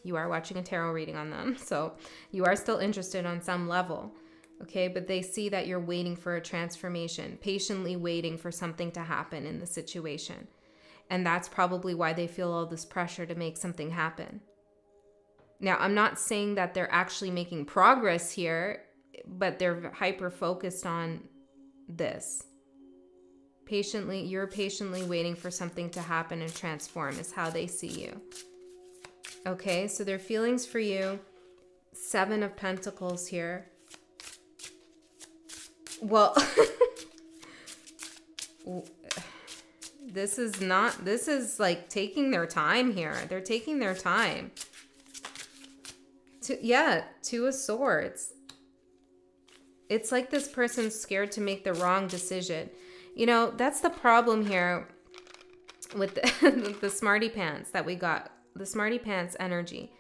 you are watching a tarot reading on them, so you are still interested on some level. Okay, but they see that you're waiting for a transformation, patiently waiting for something to happen in the situation. And that's probably why they feel all this pressure to make something happen. Now, I'm not saying that they're actually making progress here, but they're hyper-focused on this. You're patiently waiting for something to happen and transform is how they see you. Okay, so their feelings for you, 7 of Pentacles here. Well, this is like taking their time here. They're taking their time. 2 of Swords. It's like this person's scared to make the wrong decision. You know, that's the problem here with the Smarty Pants that we got. The Smarty Pants energy.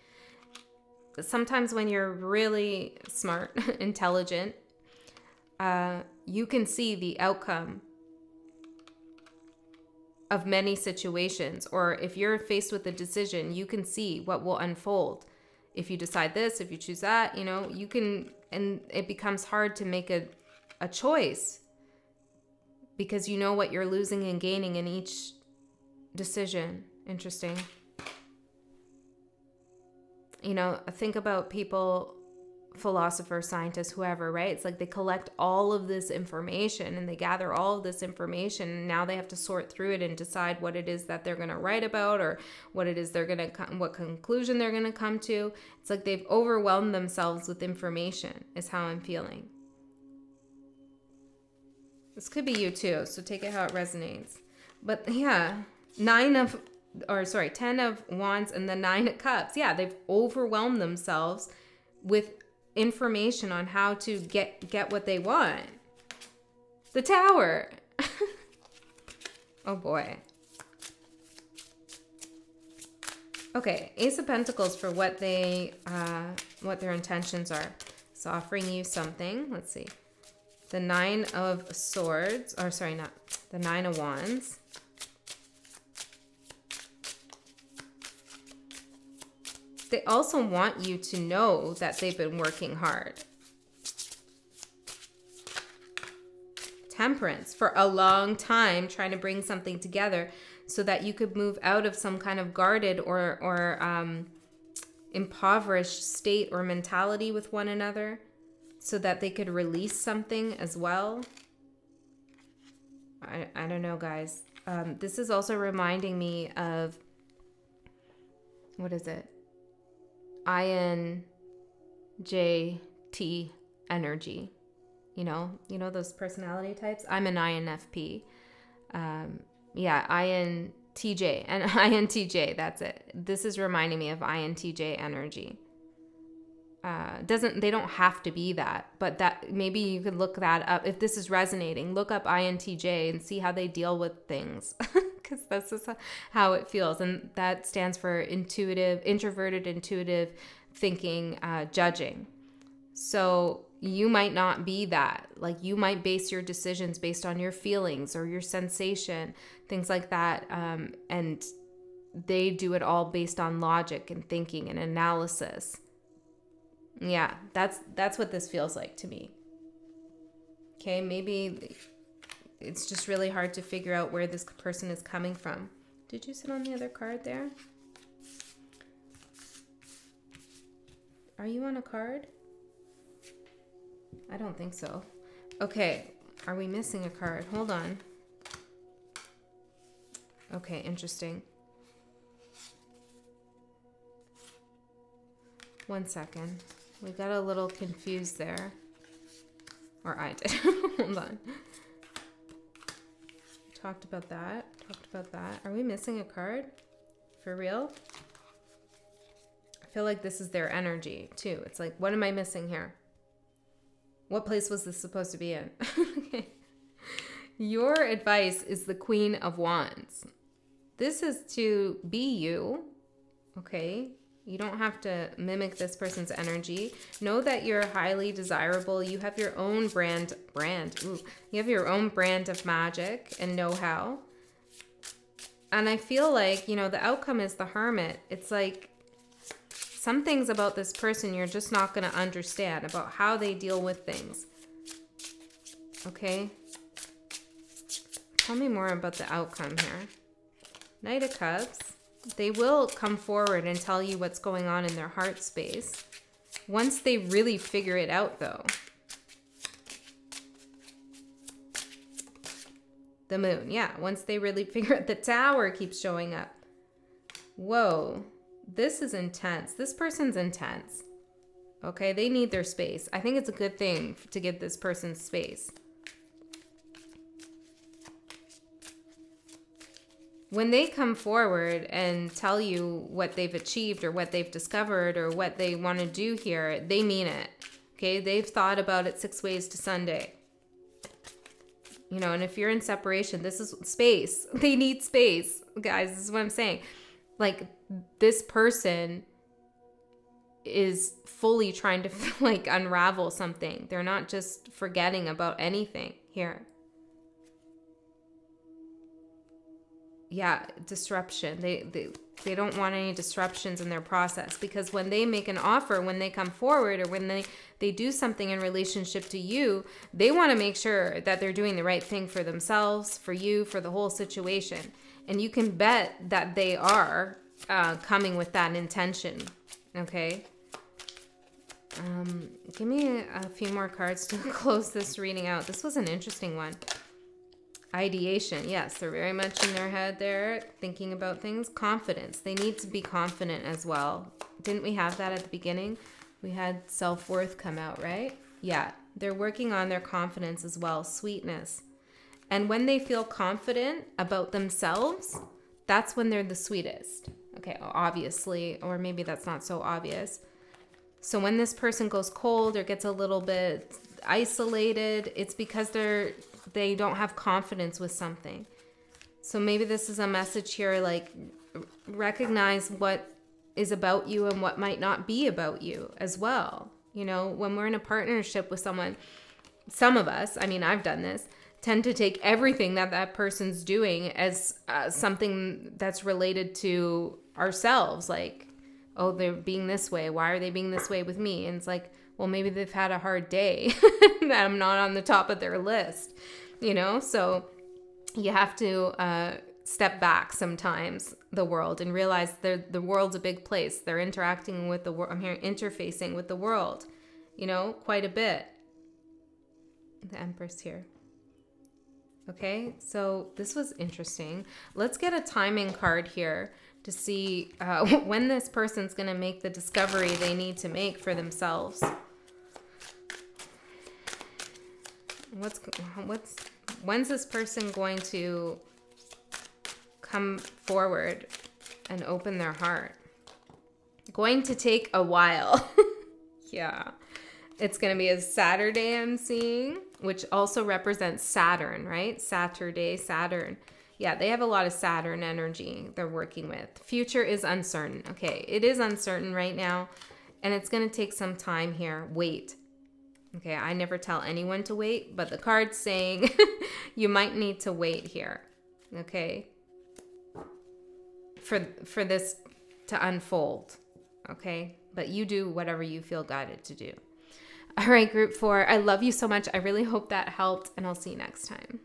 Sometimes when you're really smart, intelligent, you can see the outcome of many situations, or if you're faced with a decision, you can see what will unfold. If you decide this, if you choose that, you know, you can, and it becomes hard to make a choice because you know what you're losing and gaining in each decision. Interesting. You know, think about people, philosophers, scientists, whoever, right? It's like they collect all of this information and they gather all of this information, and now they have to sort through it and decide what it is that they're going to write about, or what it is what conclusion they're going to come to. It's like they've overwhelmed themselves with information is how I'm feeling. This could be you too, so take it how it resonates. But yeah, 10 of Wands and the 9 of Cups. Yeah, they've overwhelmed themselves with information on how to get what they want. The Tower. Oh boy. Okay, Ace of Pentacles for what their intentions are. So offering you something. Let's see. The 9 of Swords, or sorry, not the 9 of Wands. They also want you to know that they've been working hard. Temperance, for a long time, trying to bring something together so that you could move out of some kind of guarded or impoverished state or mentality with one another, so that they could release something as well. I don't know, guys. This is also reminding me of, what is it? INJT energy. You know those personality types? I'm an INFP. Yeah, INTJ and INTJ, that's it. This is reminding me of INTJ energy. they don't have to be that, but that maybe you could look that up. If this is resonating, look up INTJ and see how they deal with things, because that's just how it feels. And that stands for introverted, intuitive thinking, judging. So you might not be that. Like, you might base your decisions based on your feelings or your sensation, things like that. And they do it all based on logic and thinking and analysis. Yeah, that's what this feels like to me. Okay, maybe it's just really hard to figure out where this person is coming from. Did you sit on the other card there? Are you on a card? I don't think so. Okay, are we missing a card? Hold on. Okay, interesting. 1 second. We got a little confused there. Or I did. Hold on. Talked about that. Are we missing a card? For real? I feel like this is their energy, too. It's like, what am I missing here? What place was this supposed to be in? Okay. Your advice is the Queen of Wands. This is to be you, okay? You don't have to mimic this person's energy. Know that you're highly desirable. You have your own you have your own brand of magic and know-how. And I feel like, the outcome is the Hermit. It's like some things about this person you're just not going to understand about how they deal with things. Okay? Tell me more about the outcome here. Knight of Cups. They will come forward and tell you what's going on in their heart space. Once they really figure it out, though. The Moon, yeah. Once they really figure out, the Tower keeps showing up. Whoa. This is intense. This person's intense. Okay, they need their space. I think it's a good thing to give this person space. When they come forward and tell you what they've achieved or what they've discovered or what they want to do here, they mean it. Okay, they've thought about it 6 ways to Sunday. And if you're in separation, this is space. They need space. Guys, this is what I'm saying. Like, this person is fully trying to unravel something. They're not just forgetting about anything here. Yeah, disruption. They don't want any disruptions in their process, because when they make an offer, when they come forward, or when they do something in relationship to you, they want to make sure that they're doing the right thing for themselves, for you, for the whole situation. And you can bet that they are coming with that intention. Okay? Give me a few more cards to close this reading out. This was an interesting one. Ideation. Yes, they're very much in their head there, thinking about things. Confidence. They need to be confident as well. Didn't we have that at the beginning? We had self-worth come out, right? Yeah, they're working on their confidence as well. Sweetness. And when they feel confident about themselves, that's when they're the sweetest. Okay, obviously, or maybe that's not so obvious. So when this person goes cold or gets a little bit isolated, it's because they don't have confidence with something. So maybe this is a message here, like, recognize what is about you and what might not be about you as well. When we're in a partnership with someone, some of us, I've done this, tend to take everything that person's doing as something that's related to ourselves. Like, oh, they're being this way. Why are they being this way with me? And it's like, well, maybe they've had a hard day that I'm not on the top of their list, So you have to step back sometimes, the world, and realize the world's a big place. They're interacting with the world. I'm here interfacing with the world, quite a bit. The Empress here. Okay, so this was interesting. Let's get a timing card here to see when this person's going to make the discovery they need to make for themselves. When's this person going to come forward and open their heart? Going to take a while. Yeah. It's going to be a Saturday I'm seeing, which also represents Saturn, right? Saturday, Saturn. Yeah, they have a lot of Saturn energy they're working with. Future is uncertain. Okay, it is uncertain right now, and it's going to take some time here. Wait. Okay, I never tell anyone to wait, but the card's saying you might need to wait here. Okay? For this to unfold. Okay? But you do whatever you feel guided to do. All right, group 4, I love you so much. I really hope that helped, and I'll see you next time.